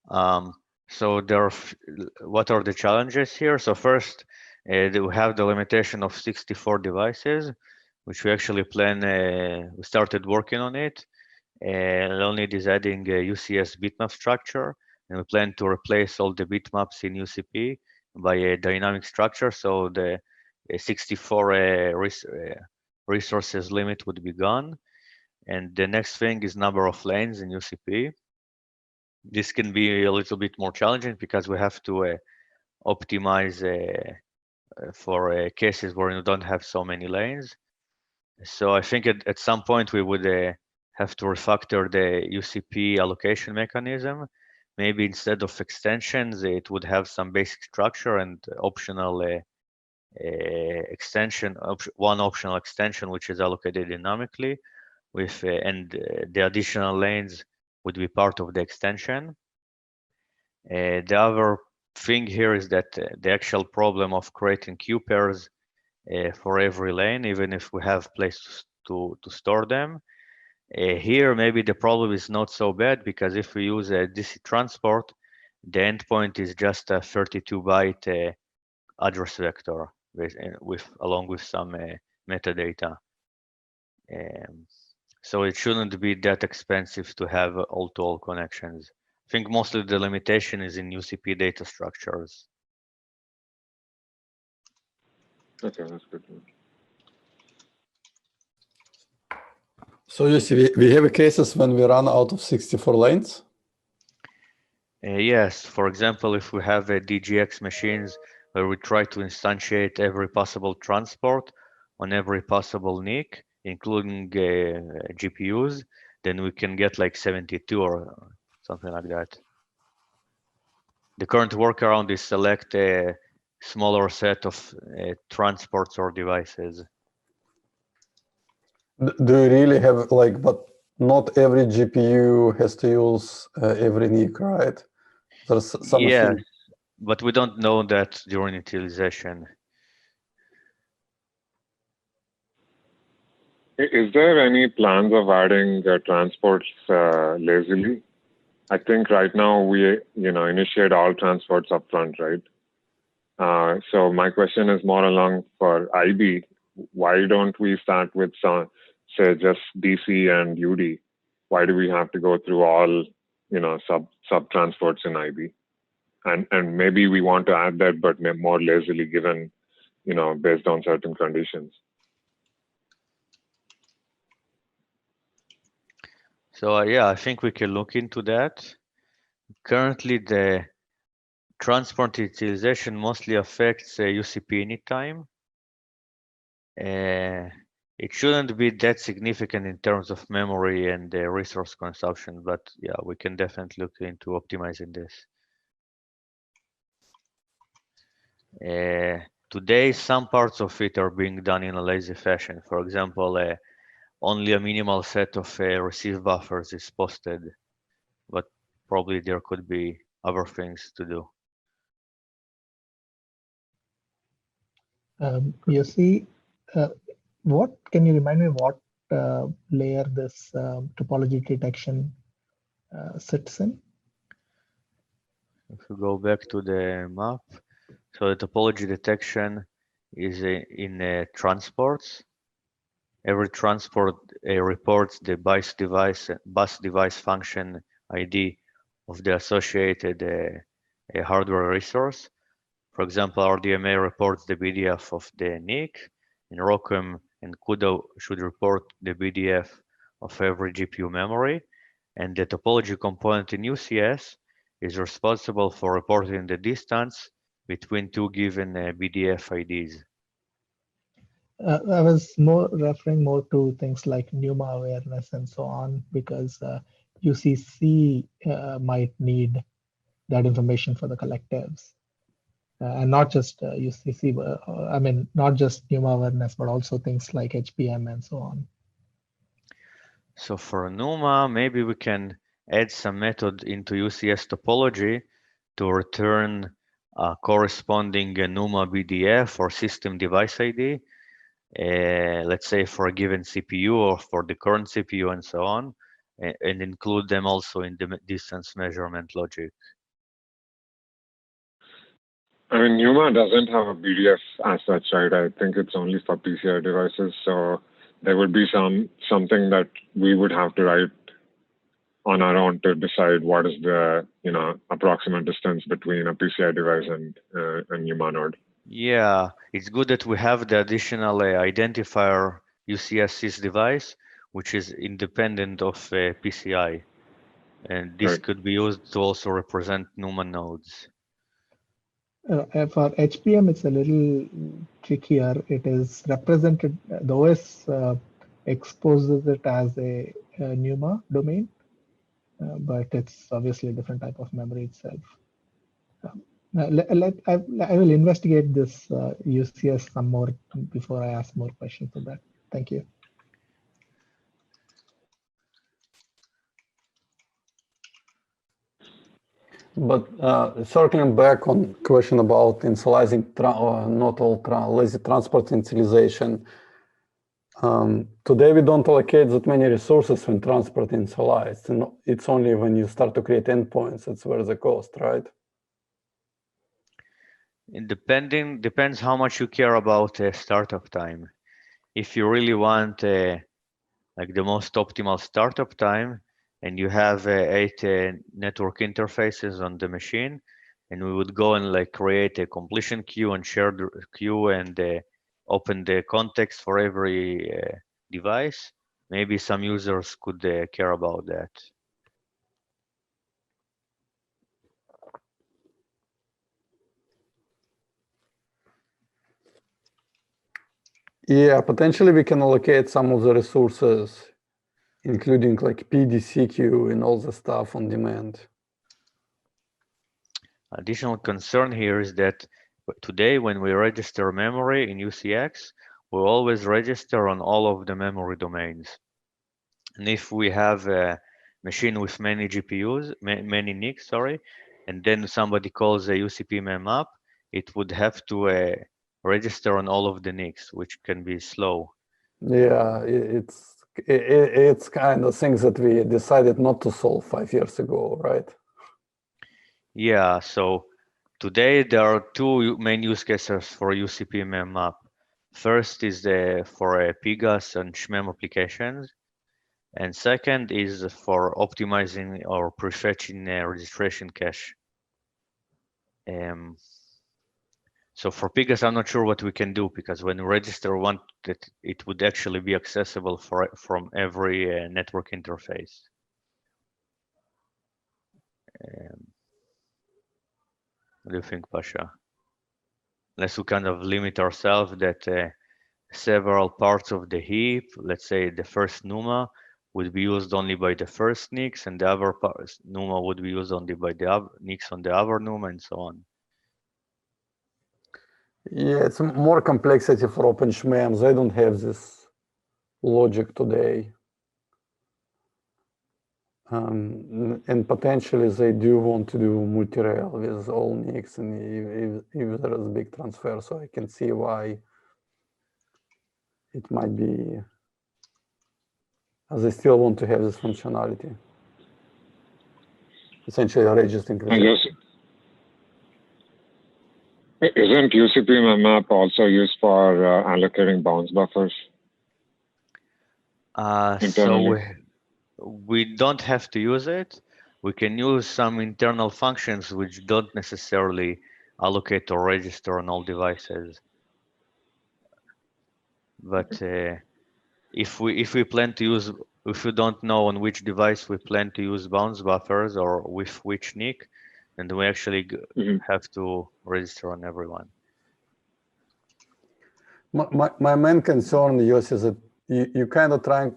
So what are the challenges here? So first, we have the limitation of 64 devices, which we actually we started working on it. Leonid is adding a UCS bitmap structure, and we plan to replace all the bitmaps in UCP by a dynamic structure. So the 64 resources limit would be gone. And the next thing is number of lanes in UCP. This can be a little bit more challenging because we have to optimize for cases where you don't have so many lanes. So I think at some point we would have to refactor the UCP allocation mechanism. Maybe instead of extensions, it would have some basic structure and optional extension, one optional extension, which is allocated dynamically with, and the additional lanes would be part of the extension. The other thing here is that the actual problem of creating queue pairs for every lane, even if we have place to store them. Here, maybe the problem is not so bad because if we use a DC transport, the endpoint is just a 32-byte address vector along with some metadata. So it shouldn't be that expensive to have all-to-all connections. I think mostly the limitation is in UCP data structures.
Okay, that's good.
So you see, we have cases when we run out of 64 lanes?
Yes, for example, if we have DGX machines where we try to instantiate every possible transport on every possible NIC, including GPUs, then we can get like 72 or something like that. The current workaround is select a smaller set of transports or devices.
Do you really have but not every GPU has to use every NIC, right? There's some
yes, but we don't know that during utilization.
Is there any plans of adding transports lazily? I think right now we, initiate all transports up front, right? So my question is more along for IB. Why don't we start with say just DC and UD? Why do we have to go through all, sub transports in IB? And maybe we want to add that, but more lazily given, based on certain conditions.
So yeah, I think we can look into that. Currently, the transport utilization mostly affects UCP anytime. It shouldn't be that significant in terms of memory and resource consumption, but yeah, we can definitely look into optimizing this. Today, some parts of it are being done in a lazy fashion. For example, only a minimal set of receive buffers is posted, but probably there could be other things to do.
Yossi, what can you remind me what layer this topology detection sits in?
If we go back to the map, so the topology detection is in transports. Every transport reports the bus device function ID of the associated hardware resource. For example, RDMA reports the BDF of the NIC, and ROCm and CUDA should report the BDF of every GPU memory, and the topology component in UCS is responsible for reporting the distance between two given BDF IDs.
I was referring more to things like NUMA awareness and so on, because UCC might need that information for the collectives. And not just UCC, I mean, not just NUMA awareness, but also things like HPM and so on.
So for NUMA, maybe we can add some method into UCS topology to return a corresponding NUMA BDF or system device ID, let's say for a given CPU or for the current CPU and so on, and include them also in the distance measurement logic.
I mean, NUMA doesn't have a BDF as such, right? I think it's only for PCI devices. So there would be something that we would have to write on our own to decide what is the approximate distance between a PCI device and a NUMA node.
Yeah, it's good that we have the additional identifier UCS device, which is independent of PCI, and this could be used to also represent NUMA nodes.
For HPM, it's a little trickier. It is represented, the OS exposes it as a NUMA domain, but it's obviously a different type of memory itself. I will investigate this UCS some more before I ask more questions on that. Thank you.
But circling back on question about initializing not all lazy transport initialization, today we don't allocate that many resources when transport initialized, and it's only when you start to create endpoints that's where the cost, right?
It depends how much you care about startup time. If you really want like the most optimal startup time, and you have 8 network interfaces on the machine, and we would go and like create a completion queue and share the queue and open the context for every device, maybe some users could care about that.
Yeah, potentially we can allocate some of the resources, including like PDCQ and all the stuff on demand.
Additional concern here is that today when we register memory in UCX, we always register on all of the memory domains. And if we have a machine with many GPUs, many NICs, sorry, and then somebody calls a Ucpmap, it would have to register on all of the NICs, which can be slow.
Yeah, it's kind of things that we decided not to solve 5 years ago, right?
Yeah, so today there are two main use cases for Ucpmap. First is for PGAS and SHMEM applications, and second is for optimizing or prefetching registration cache. So for PGAS, I'm not sure what we can do, because when we register one, that it would actually be accessible from every network interface. What do you think, Pasha? Unless we kind of limit ourselves that several parts of the heap, let's say the first NUMA, would be used only by the first NICs, and the other parts NUMA would be used only by the NICs on the other NUMA, and so on.
Yeah, it's more complexity for OpenSHMEM. They don't have this logic today. And potentially they do want to do multi-rail with all NICs, and if there is a big transfer, so I can see why it might be, they still want to have this functionality. Essentially registering.
Isn't Ucpmap also used for allocating bounds buffers?
So we don't have to use it. We can use some internal functions which don't necessarily allocate or register on all devices. But if we plan to use, if we don't know on which device we plan to use bounce buffers or with which NIC, then we actually have to register on everyone.
My main concern, Yossi, is that you kind of trying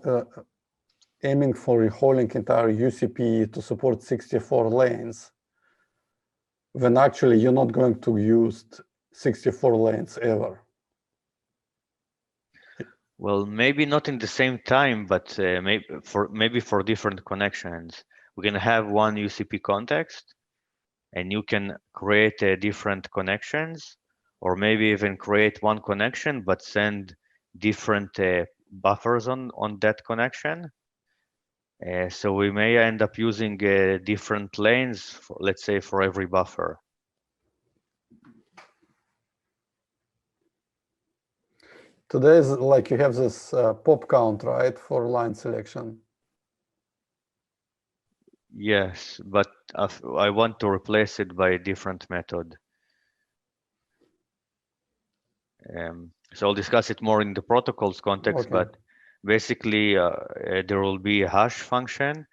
aiming for rehauling entire UCP to support 64 lanes, when actually you're not going to use 64 lanes ever.
Well, maybe not in the same time, but maybe for different connections. We can have one UCP context, and you can create different connections, or maybe even create one connection but send different buffers on that connection. So we may end up using different lanes, for, let's say, for every buffer.
Today is like you have this pop count, right, for line selection.
Yes, but I want to replace it by a different method. So I'll discuss it more in the protocols context, but basically there will be a hash function,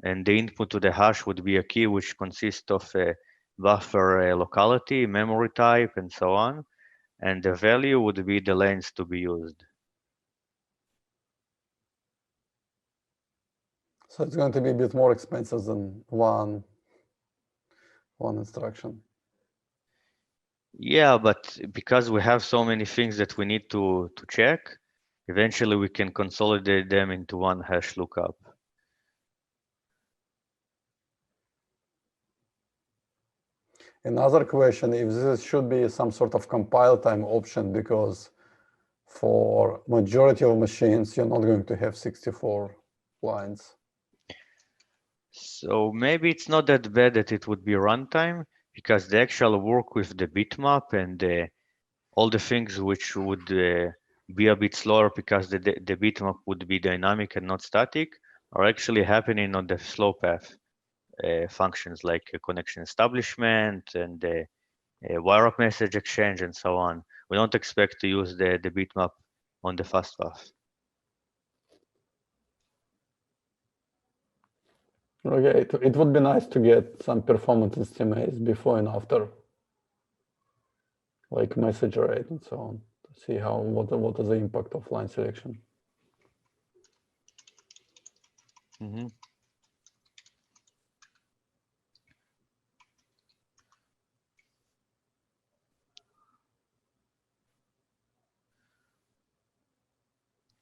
and the input to the hash would be a key which consists of a buffer locality, memory type, and so on. And the value would be the lanes to be used.
So it's going to be a bit more expensive than one instruction.
Yeah, but because we have so many things that we need to check, eventually we can consolidate them into one hash lookup.
Another question, if this should be some sort of compile time option, because for majority of machines, you're not going to have 64 lines.
So maybe it's not that bad that it would be runtime, because the actual work with the bitmap and all the things which would be a bit slower because the bitmap would be dynamic and not static are actually happening on the slow path functions like connection establishment and wire up message exchange and so on. We don't expect to use the bitmap on the fast path.
Okay, it would be nice to get some performance estimates before and after, like message rate and so on, to see what is the impact of line selection.
Mm-hmm.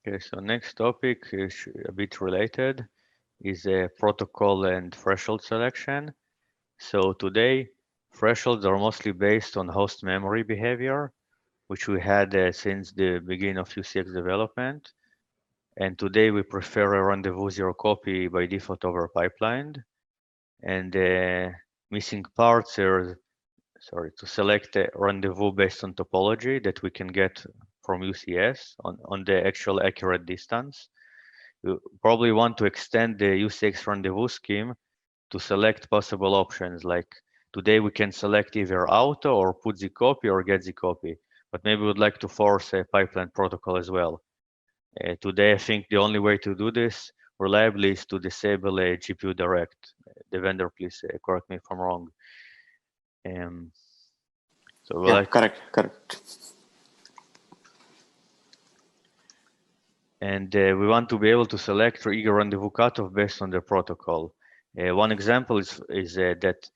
Okay, so next topic is a bit related, is a protocol and threshold selection. So today, thresholds are mostly based on host memory behavior, which we had since the beginning of UCX development. And today we prefer a rendezvous zero copy by default over pipelined. And missing parts are, to select a rendezvous based on topology that we can get from UCS on the actual accurate distance. You probably want to extend the UCX rendezvous scheme to select possible options. Like today we can select either auto or put the copy or get the copy, but maybe we would like to force a pipeline protocol as well. Today I think the only way to do this reliably is to disable a GPU direct. The vendor, please correct me if I'm wrong. So
yeah, correct.
And we want to be able to select or eager rendezvous cutoff based on the protocol. One example is that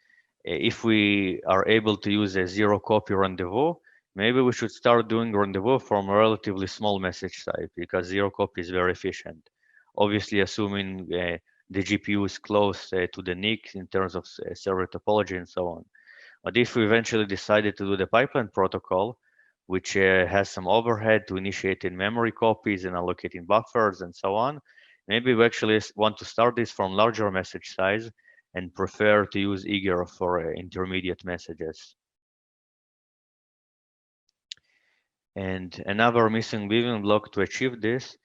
if we are able to use a zero copy rendezvous, maybe we should start doing rendezvous from a relatively small message type because zero copy is very efficient. Obviously, assuming the GPU is close to the NIC in terms of server topology and so on. But if we eventually decided to do the pipeline protocol, which has some overhead to initiating memory copies and allocating buffers and so on, maybe we actually want to start this from larger message size and prefer to use eager for intermediate messages. And another missing building block to achieve this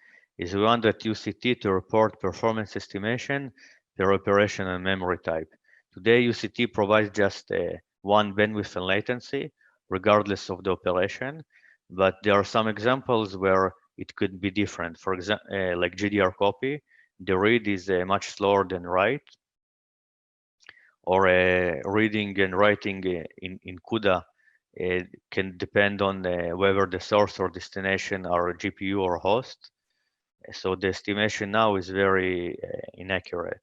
is we want that UCT to report performance estimation per operation and memory type. Today, UCT provides just one bandwidth and latency, regardless of the operation, but there are some examples where it could be different. For example, like GDR copy, the read is much slower than write, or reading and writing in CUDA can depend on whether the source or destination are GPU or host. So the estimation now is very inaccurate.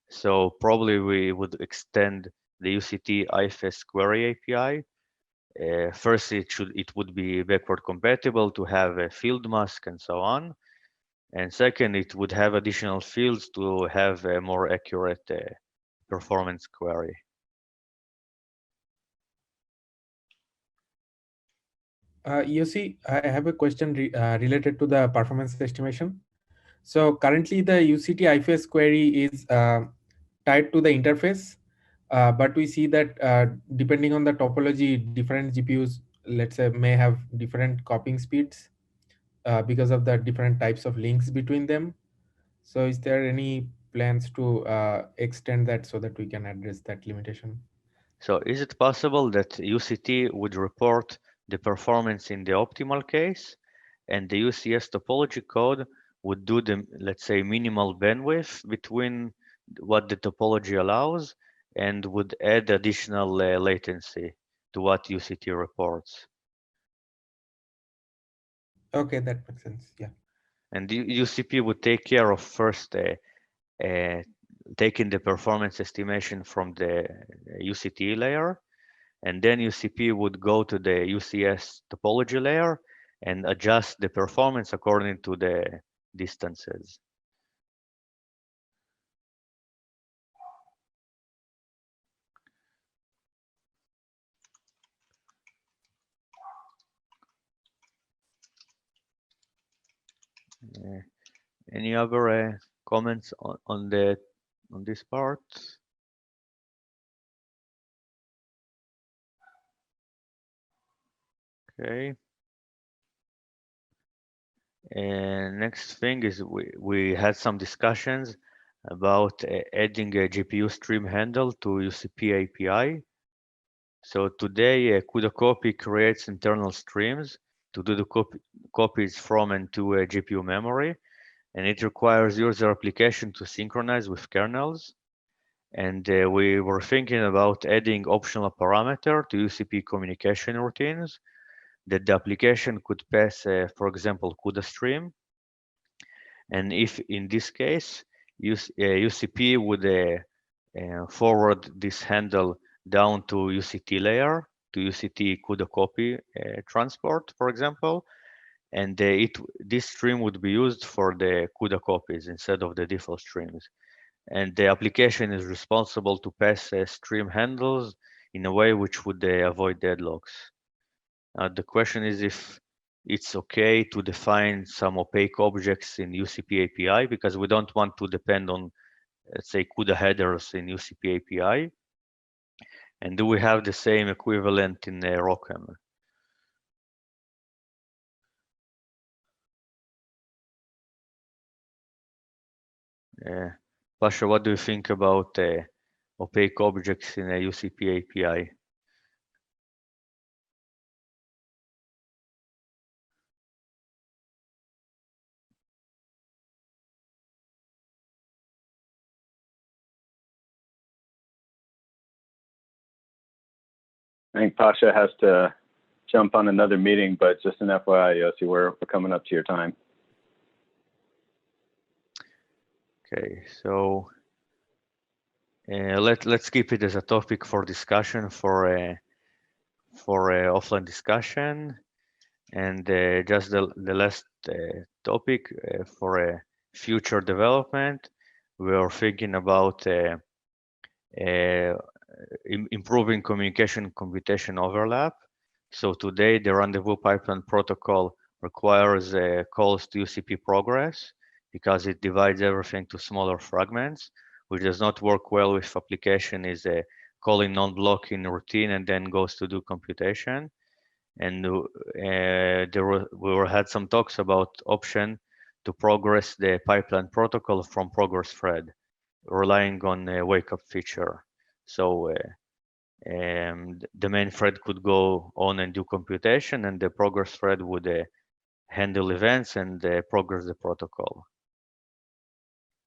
So probably we would extend the UCT IFS query API. First, it would be backward compatible to have a field mask and so on. And second, it would have additional fields to have a more accurate performance query.
Yossi, I have a question related to the performance estimation. So currently the UCT IFS query is tied to the interface, but we see that depending on the topology, different GPUs, let's say, may have different copying speeds because of the different types of links between them. So is there any plans to extend that so that we can address that limitation?
So is it possible that UCT would report the performance in the optimal case, and the UCS topology code would do the, let's say, minimal bandwidth between what the topology allows and would add additional latency to what UCT reports?
Okay, that makes sense. Yeah.
And the UCP would take care of first taking the performance estimation from the UCT layer, and then UCP would go to the UCS topology layer and adjust the performance according to the distances. Any other comments on this part? Okay. And next thing is we had some discussions about adding a GPU stream handle to UCP API. So today, CUDA copy creates internal streams to do the copies from and to a GPU memory, and it requires user application to synchronize with kernels. And we were thinking about adding optional parameter to UCP communication routines that the application could pass, for example, CUDA stream. And if in this case, UCP would forward this handle down to UCT layer, to UCT CUDA copy transport, for example, and this stream would be used for the CUDA copies instead of the default streams. And the application is responsible to pass stream handles in a way which would avoid deadlocks. The question is if it's okay to define some opaque objects in UCP API, because we don't want to depend on, let's say, CUDA headers in UCP API. And do we have the same equivalent in ROCm? Pasha, what do you think about opaque objects in a UCP API?
I think Pasha has to jump on another meeting, but just an FYI, Yossi, we're coming up to your time.
Okay, so let's keep it as a topic for discussion for offline discussion, and just the last topic for future development. We are thinking about improving communication computation overlap. So today the rendezvous pipeline protocol requires calls to UCP progress because it divides everything to smaller fragments, which does not work well if application is calling non-blocking routine and then goes to do computation. And we had some talks about option to progress the pipeline protocol from progress thread, relying on a wake-up feature. So the main thread could go on and do computation, and the progress thread would handle events and progress the protocol.